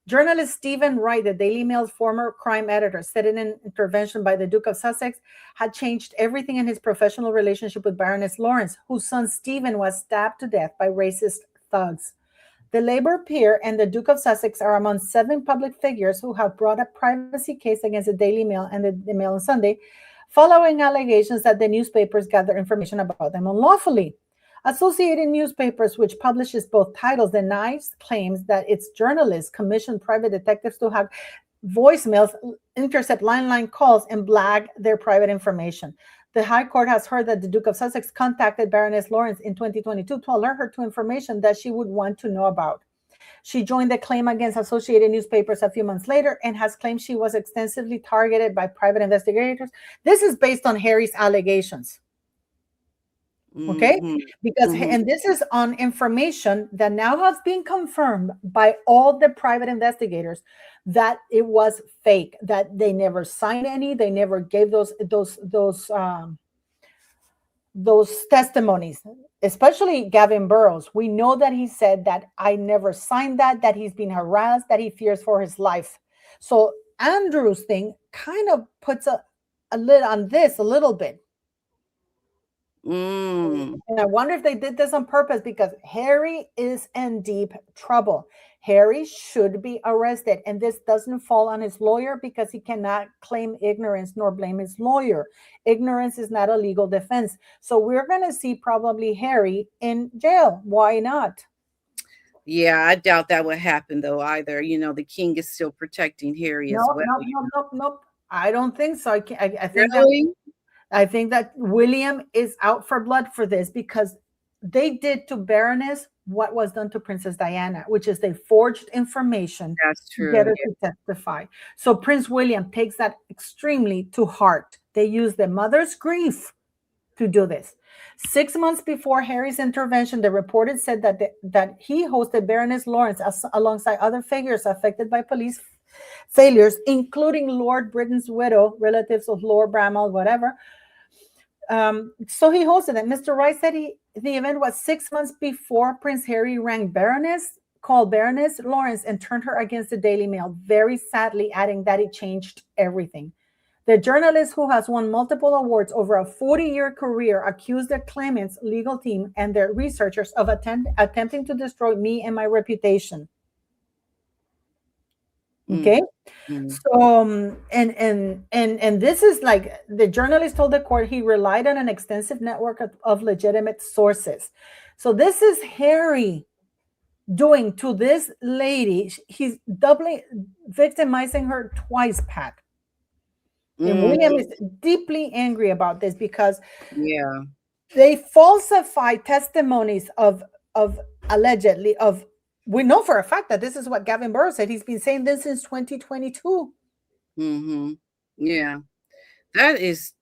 Journalist Stephen Wright, the Daily Mail's former crime editor, said in an intervention by the Duke of Sussex had changed everything in his professional relationship with Baroness Lawrence, whose son Stephen was stabbed to death by racist thugs. The Labour peer and the Duke of Sussex are among 7 public figures who have brought a privacy case against the Daily Mail and the Mail on Sunday, following allegations that the newspapers gather information about them unlawfully. Associated Newspapers, which publishes both titles, denies claims that its journalists commissioned private detectives to have voicemails, intercept landline calls, and blag their private information. The High Court has heard that the Duke of Sussex contacted Baroness Lawrence in 2022 to alert her to information that she would want to know about. She joined the claim against Associated Newspapers a few months later and has claimed she was extensively targeted by private investigators. This is based on Harry's allegations. Okay, because and this is on information that now has been confirmed by all the private investigators that it was fake, that they never signed any, they never gave those testimonies, especially Gavin Burrows. We know that he said that I never signed that he's been harassed, that he fears for his life. So Andrew's thing kind of puts a lid on this a little bit. And I wonder if they did this on purpose, because Harry is in deep trouble. Harry should be arrested, and this doesn't fall on his lawyer, because he cannot claim ignorance nor blame his lawyer. Ignorance is not a legal defense. So we're going to see probably Harry in jail. Why not? Yeah, I doubt that would happen though either. You know, the king is still protecting Harry as well. Nope. I don't think so. I think really? I think that William is out for blood for this, because they did to Baroness what was done to Princess Diana, which is they forged information. That's true. To get her to testify. So Prince William takes that extremely to heart. They use the mother's grief to do this. 6 months before Harry's intervention, the reporter said that he hosted Baroness Lawrence alongside other figures affected by police failures, including Lord Britain's widow, relatives of Lord Bramwell, whatever. So he hosted it. Mr. Wright said the event was 6 months before Prince Harry called Baroness Lawrence and turned her against the Daily Mail, very sadly adding that it changed everything. The journalist, who has won multiple awards over a 40-year career, accused the claimant's legal team and their researchers of attempting to destroy me and my reputation. Okay. So and this is like, the journalist told the court he relied on an extensive network of legitimate sources. So this is Harry doing to this lady. He's doubly victimizing her twice, Pat. And William is deeply angry about this, because they falsify testimonies of allegedly of. We know for a fact that this is what Gavin Burrows said. He's been saying this since 2022. Yeah, that is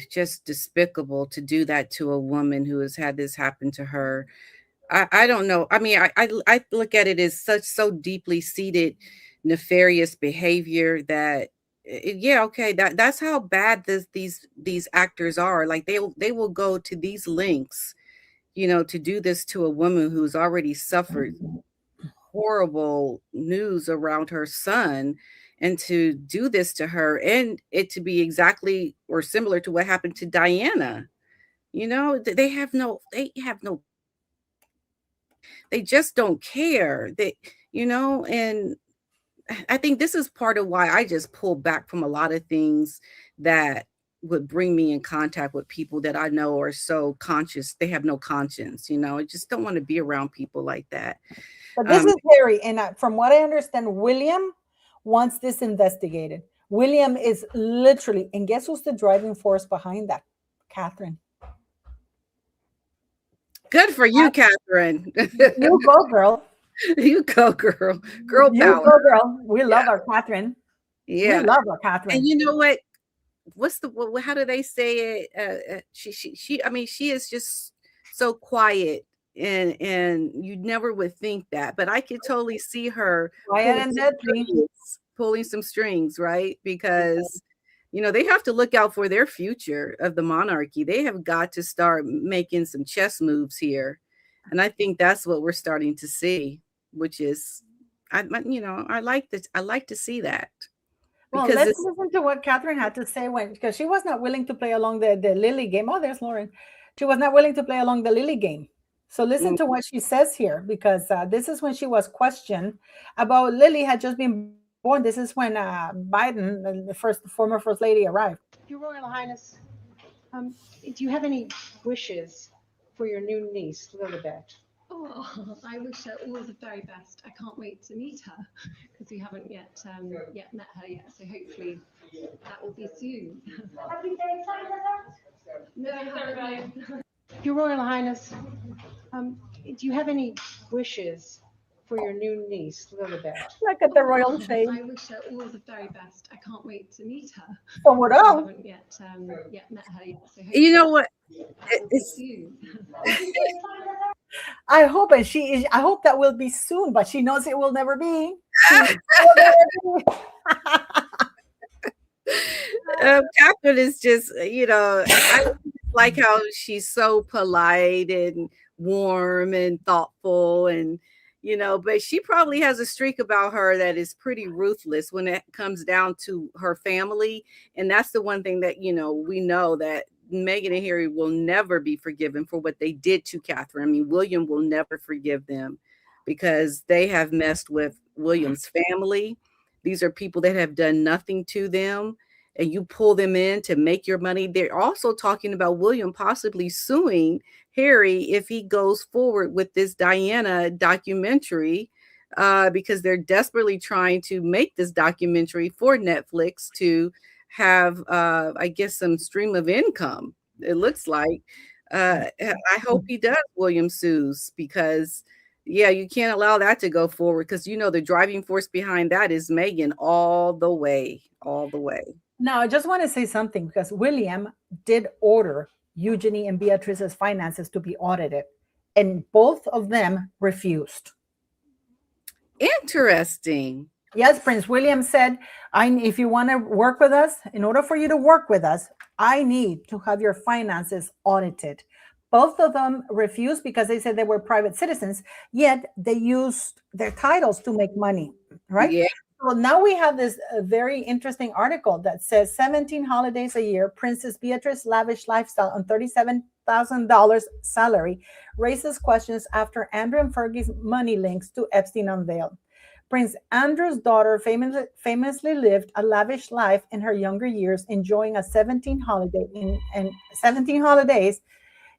just despicable, to do that to a woman who has had this happen to her. I don't know. I mean, I look at it as so deeply seated, nefarious behavior that, that's how bad these actors are. Like they will go to these lengths, you know, to do this to a woman who's already suffered horrible news around her son, and to do this to her, and it to be exactly or similar to what happened to Diana. You know, they just don't care. And I think this is part of why I just pull back from a lot of things that would bring me in contact with people that I know are so conscious. They have no conscience, you know. I just don't want to be around people like that. But this is Harry, and from what I understand, William wants this investigated. William is literally, and guess who's the driving force behind that? Catherine. Good for you, Catherine. You go, girl. You go, girl. Girl power. You go, girl. We love our Catherine. Yeah. We love our Catherine. And you know what? How do they say it? She is just so quiet, and you never would think that, but I could totally see her quiet and deadly, pulling some strings, right? Because you know, they have to look out for their future of the monarchy. They have got to start making some chess moves here, and I think that's what we're starting to see, which is, I like to see that. Well, let's listen to what Catherine had to say because she was not willing to play along the Lily game. Oh, there's Lauren. She was not willing to play along the Lily game. So listen to what she says here, because this is when she was questioned about Lily had just been born. This is when Biden, the former first lady, arrived. Your Royal Highness, do you have any wishes for your new niece, Lilibet? Oh, I wish her all the very best. I can't wait to meet her because we haven't yet met her yet. So hopefully that will be soon. No, I haven't. Your Royal Highness, do you have any wishes for your new niece, Lilibet? Look at the royal shade. I wish her all the very best. I can't wait to meet her. So what We else? haven't yet met her yet. So You know what? that will be It's soon. I hope, and I hope that will be soon, but she knows it will never be. Catherine is just, I like how she's so polite and warm and thoughtful, and but she probably has a streak about her that is pretty ruthless when it comes down to her family. And that's the one thing that we know, that Meghan and Harry will never be forgiven for what they did to Catherine. I mean, William will never forgive them because they have messed with William's family. These are people that have done nothing to them, and you pull them in to make your money. They're also talking about William possibly suing Harry if he goes forward with this Diana documentary, because they're desperately trying to make this documentary for Netflix to have, I guess, some stream of income. It looks like. I hope he does. William sues, because you can't allow that to go forward, because the driving force behind that is Meghan all the way. Now, I just want to say something, because William did order Eugenie and Beatrice's finances to be audited, and both of them refused. Interesting. Yes, Prince William said, if you want to work with us, in order for you to work with us, I need to have your finances audited. Both of them refused because they said they were private citizens, yet they used their titles to make money, right? Yeah. So now we have this very interesting article that says 17 holidays a year, Princess Beatrice lavish lifestyle on $37,000 salary raises questions after Andrew and Fergie's money links to Epstein unveiled. Prince Andrew's daughter famously lived a lavish life in her younger years, enjoying 17 holidays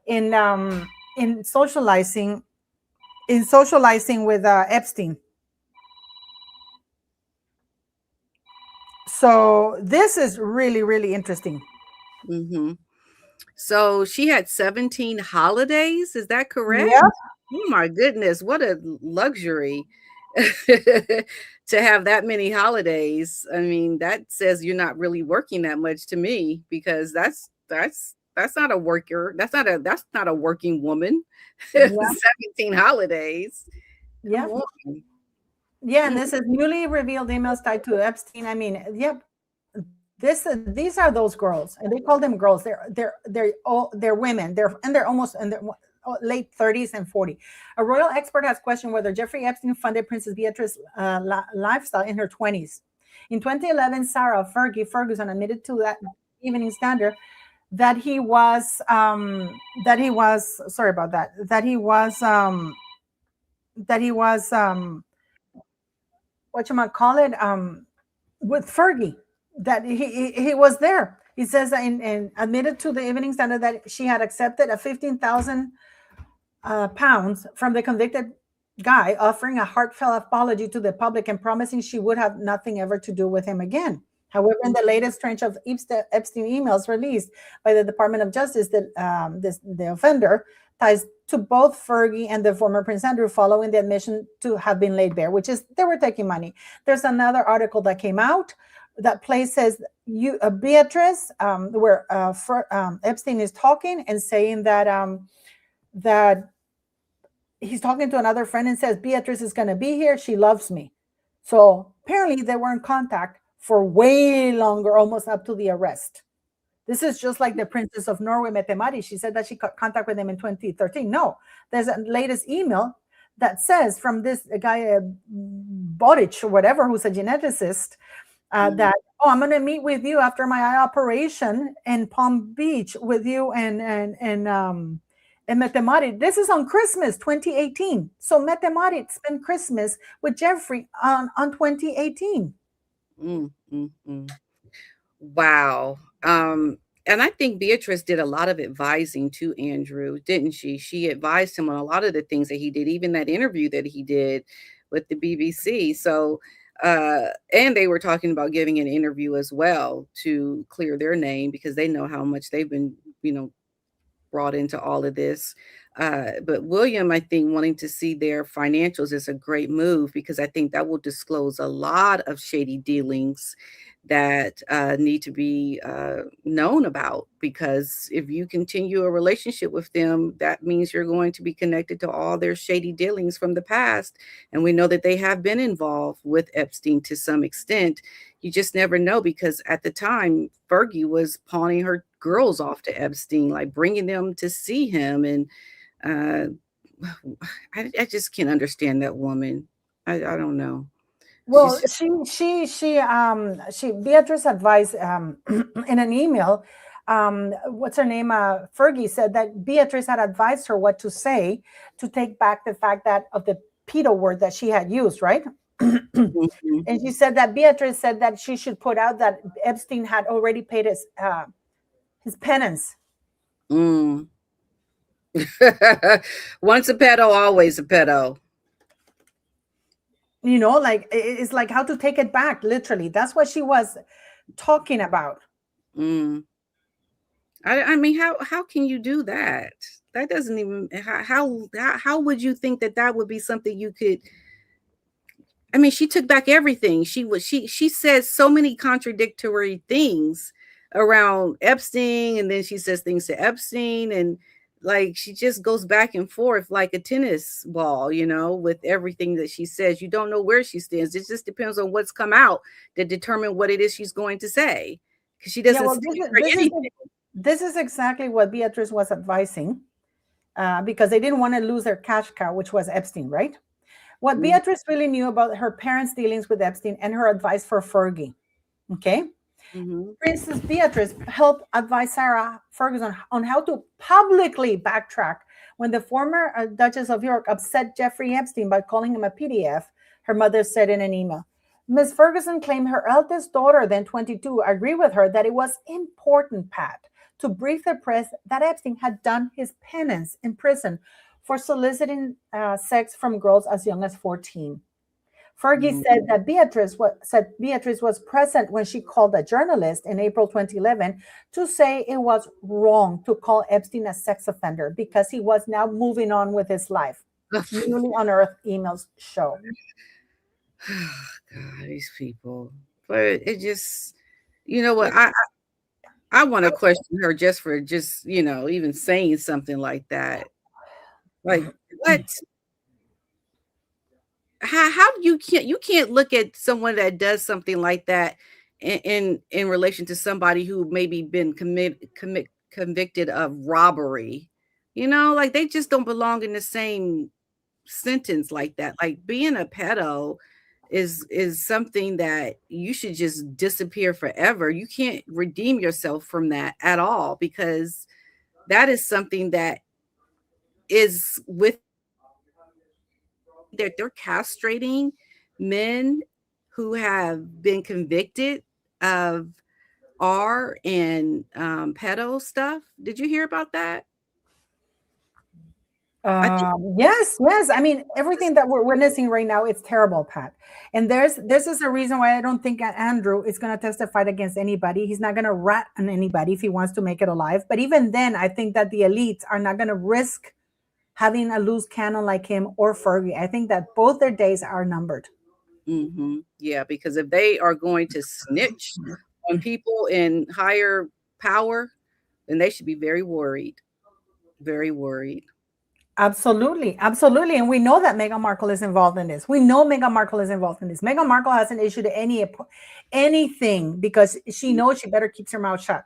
in socializing with Epstein. So this is really, really interesting. Mm-hmm. So she had 17 holidays. Is that correct? Yeah. Oh my goodness, what a luxury to have that many holidays. I mean, that says you're not really working that much to me, because that's not a worker. That's not a working woman. Yeah. 17 holidays. Yeah. Yeah, and this is newly revealed emails tied to Epstein. I mean, yep. These are those girls, and they call them girls. They're women. They're almost in their late 30s and 40. A royal expert has questioned whether Jeffrey Epstein funded Princess Beatrice's lifestyle in her 20s. In 2011, Sarah Ferguson admitted to that Evening Standard that he was with Fergie, that he was there. He says and admitted to the Evening Standard that she had accepted a 15,000 pounds from the convicted guy, offering a heartfelt apology to the public and promising she would have nothing ever to do with him again. However, in the latest tranche of Epstein emails released by the Department of Justice, the offender ties to both Fergie and the former Prince Andrew following the admission to have been laid bare, which is they were taking money. There's another article that came out that places Beatrice, where Epstein is talking and saying that he's talking to another friend and says, Beatrice is going to be here. She loves me. So apparently they were in contact for way longer, almost up to the arrest. This is just like the Princess of Norway, Mette-Marit. She said that she got contact with him in 2013. No, there's a latest email that says from this guy, Boric or whatever, who's a geneticist, that, I'm going to meet with you after my eye operation in Palm Beach with you and Mette-Marit. This is on Christmas 2018. So Mette-Marit spent Christmas with Jeffrey on 2018. Wow. And I think Beatrice did a lot of advising to Andrew, didn't she? She advised him on a lot of the things that he did, even that interview that he did with the BBC. So, and they were talking about giving an interview as well to clear their name because they know how much they've been, brought into all of this. But William, I think, wanting to see their financials is a great move because I think that will disclose a lot of shady dealings that need to be known about. Because if you continue a relationship with them, that means you're going to be connected to all their shady dealings from the past. And we know that they have been involved with Epstein to some extent. You just never know because at the time, Fergie was pawning her girls off to Epstein, like bringing them to see him. And I just can't understand that woman. I don't know. Well, she Beatrice advised in an email. What's her name? Fergie said that Beatrice had advised her what to say to take back the fact that of the pedo word that she had used, right? Mhm. And she said that Beatrice said that she should put out that Epstein had already paid his penance. Mm. Once a pedo, always a pedo. Like it's like how to take it back, literally. That's what she was talking about. Mm. I mean, how can you do that? That doesn't even how would you think that would be something you could? I mean, she took back everything. She says so many contradictory things around Epstein, and then she says things to Epstein, and like she just goes back and forth like a tennis ball, with everything that she says. You don't know where she stands. It just depends on what's come out to determine what it is she's going to say. Because she doesn't stand for anything. This is exactly what Beatrice was advising, because they didn't want to lose their cash cow, which was Epstein, right? What Beatrice really knew about her parents' dealings with Epstein and her advice for Fergie. Okay. Princess Beatrice helped advise Sarah Ferguson on how to publicly backtrack when the former Duchess of York upset Jeffrey Epstein by calling him a PDF, her mother said in an email. Miss Ferguson claimed her eldest daughter, then 22, agreed with her that it was important, Pat, to brief the press that Epstein had done his penance in prison for soliciting sex from girls as young as 14. Fergie said that Beatrice was present when she called a journalist in April 2011 to say it was wrong to call Epstein a sex offender because he was now moving on with his life. Newly unearthed emails show. God, these people. But it just, you know what? I want to question her just for even saying something like that. Like what? How you can't look at someone that does something like that in relation to somebody who maybe been convicted of robbery. Like they just don't belong in the same sentence like that. Like being a pedo is something that you should just disappear forever. You can't redeem yourself from that at all because that is something that is with that they're castrating men who have been convicted of R and pedo stuff. Did you hear about that? Yes. I mean, everything that we're witnessing right now, it's terrible, Pat. And this is the reason why I don't think Andrew is going to testify against anybody. He's not going to rat on anybody if he wants to make it alive. But even then, I think that the elites are not going to risk having a loose cannon like him or Fergie. I think that both their days are numbered. Yeah, because if they are going to snitch on people in higher power, then they should be very worried. Very worried. Absolutely. And we know that Meghan Markle is involved in this. Meghan Markle hasn't issued anything because she knows she better keep her mouth shut.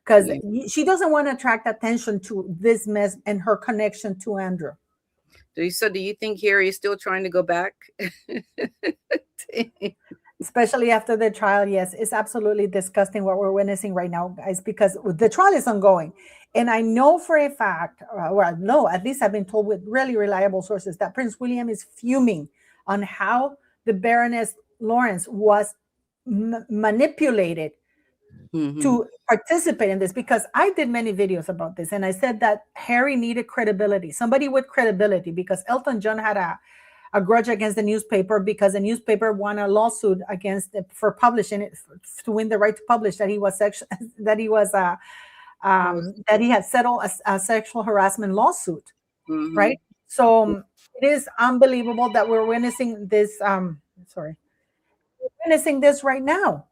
Because she doesn't want to attract attention to this mess and her connection to Andrew. So do you think Harry is still trying to go back? Especially after the trial, yes. It's absolutely disgusting what we're witnessing right now, guys, because the trial is ongoing. And I know for a fact, at least I've been told with really reliable sources, that Prince William is fuming on how the Baroness Lawrence was manipulated to participate in this, because I did many videos about this, and I said that Harry needed credibility, somebody with credibility, because Elton John had a grudge against the newspaper because the newspaper won a lawsuit against it for publishing it, to win the right to publish that he was that he had settled a sexual harassment lawsuit, right? So it is unbelievable that we're witnessing this. Witnessing this right now.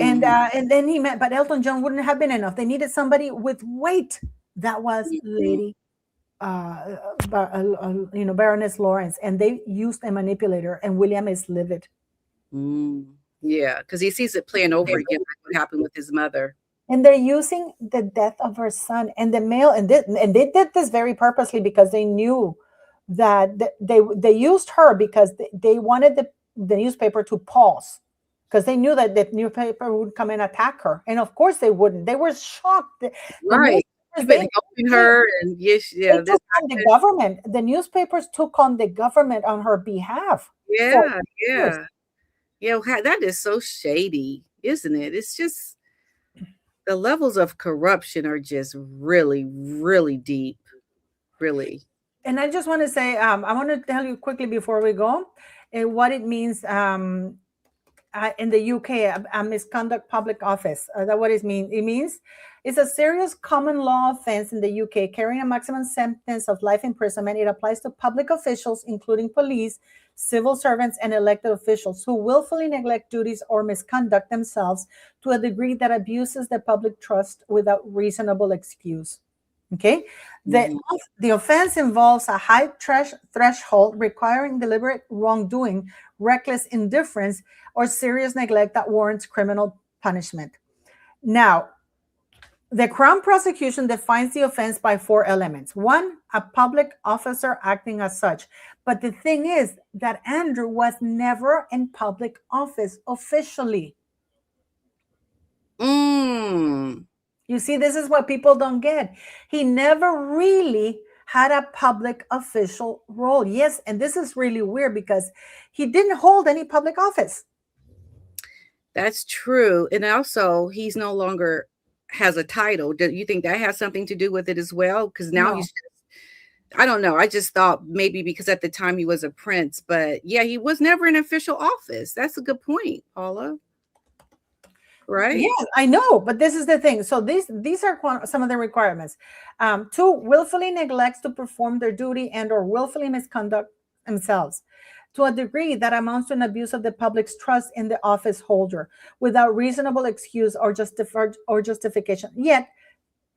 And then he met, but Elton John wouldn't have been enough. They needed somebody with weight. That was Lady, Baroness Lawrence, and they used a manipulator. And William is livid. Yeah, because he sees it playing over again, like what happened with his mother. And they're using the death of her son and the mail, and they did this very purposely, because they knew that they used her because they wanted the newspaper to pause, because they knew that the newspaper would come and attack her. And of course they wouldn't. They were shocked. Right. Been helping her, and they took on the government. The newspapers took on the government on her behalf. Yeah. That is so shady, isn't it? It's just the levels of corruption are just really, really deep. Really. And I just want to say, I want to tell you quickly before we go, what it means in the UK, a misconduct public office. That what it means? It means it's a serious common law offense in the UK, carrying a maximum sentence of life imprisonment. It applies to public officials, including police, civil servants, and elected officials who willfully neglect duties or misconduct themselves to a degree that abuses the public trust without reasonable excuse. Okay, the offense involves a high threshold requiring deliberate wrongdoing, reckless indifference, or serious neglect that warrants criminal punishment. Now, the Crown prosecution defines the offense by 4 elements. 1, a public officer acting as such. But the thing is that Andrew was never in public office officially. You see, this is what people don't get. He never really had a public official role. Yes, and this is really weird because he didn't hold any public office. That's true. And also, he's no longer has a title. Do you think that has something to do with it as well? Because now he's just, I don't know. I just thought maybe because at the time he was a prince, but yeah, he was never in official office. That's a good point, Paula. Right? Yeah, I know, but this is the thing. So these are some of the requirements. 2, willfully neglects to perform their duty and or willfully misconduct themselves to a degree that amounts to an abuse of the public's trust in the office holder without reasonable excuse or justification. Yet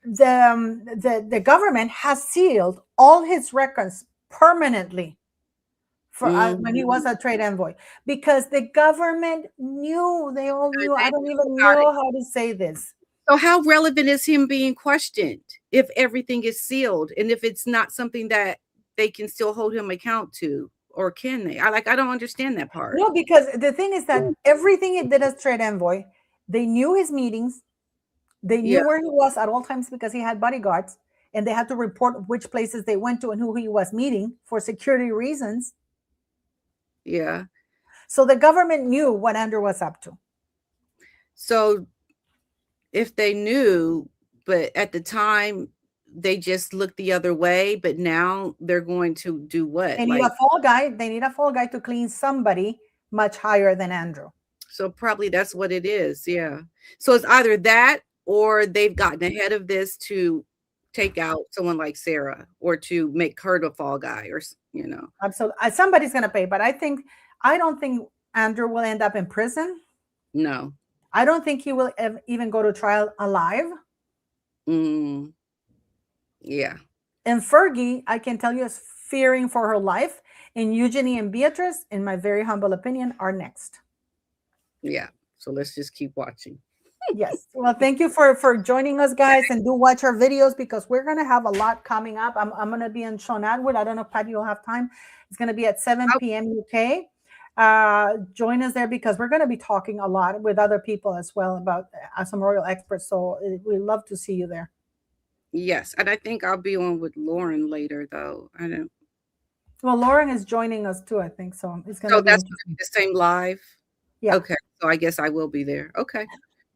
the government has sealed all his records permanently for when he was a trade envoy, because the government knew, they all knew. I don't even know how to say this. So how relevant is him being questioned if everything is sealed and if it's not something that they can still hold him account to, or can they? I don't understand that part. No, because the thing is that everything he did as trade envoy, they knew his meetings, they knew where he was at all times because he had bodyguards, and they had to report which places they went to and who he was meeting for security reasons. Yeah. So the government knew what Andrew was up to. So if they knew, but at the time they just looked the other way, but now they're going to do what? They need a fall guy. They need a fall guy to clean somebody much higher than Andrew. So probably that's what it is. Yeah. So it's either that or they've gotten ahead of this to take out someone like Sarah or to make her the fall guy, or Absolutely. Somebody's going to pay, but I don't think Andrew will end up in prison. No. I don't think he will even go to trial alive. Yeah. And Fergie, I can tell you, is fearing for her life. And Eugenie and Beatrice, in my very humble opinion, are next. Yeah. So let's just keep watching. Yes. Well, thank you for joining us, guys, and do watch our videos because we're going to have a lot coming up. I'm going to be in Sean Atwood. I don't know if Patty will have time. It's going to be at 7 p.m. UK. Join us there because we're going to be talking a lot with other people as well about some royal experts. So we'd love to see you there. Yes. And I think I'll be on with Lauren later, though. I don't. Well, Lauren is joining us too, I think. So it's going to be that's the same live? Yeah. Okay. So I guess I will be there. Okay.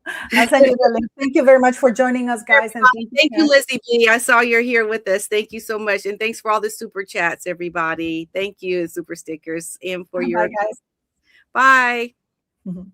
I'll send you the link. Thank you very much for joining us, guys. And Thank you, Lizzie B. I saw you're here with us. Thank you so much. And thanks for all the super chats, everybody. Thank you, super stickers, and for Bye, your guys. bye.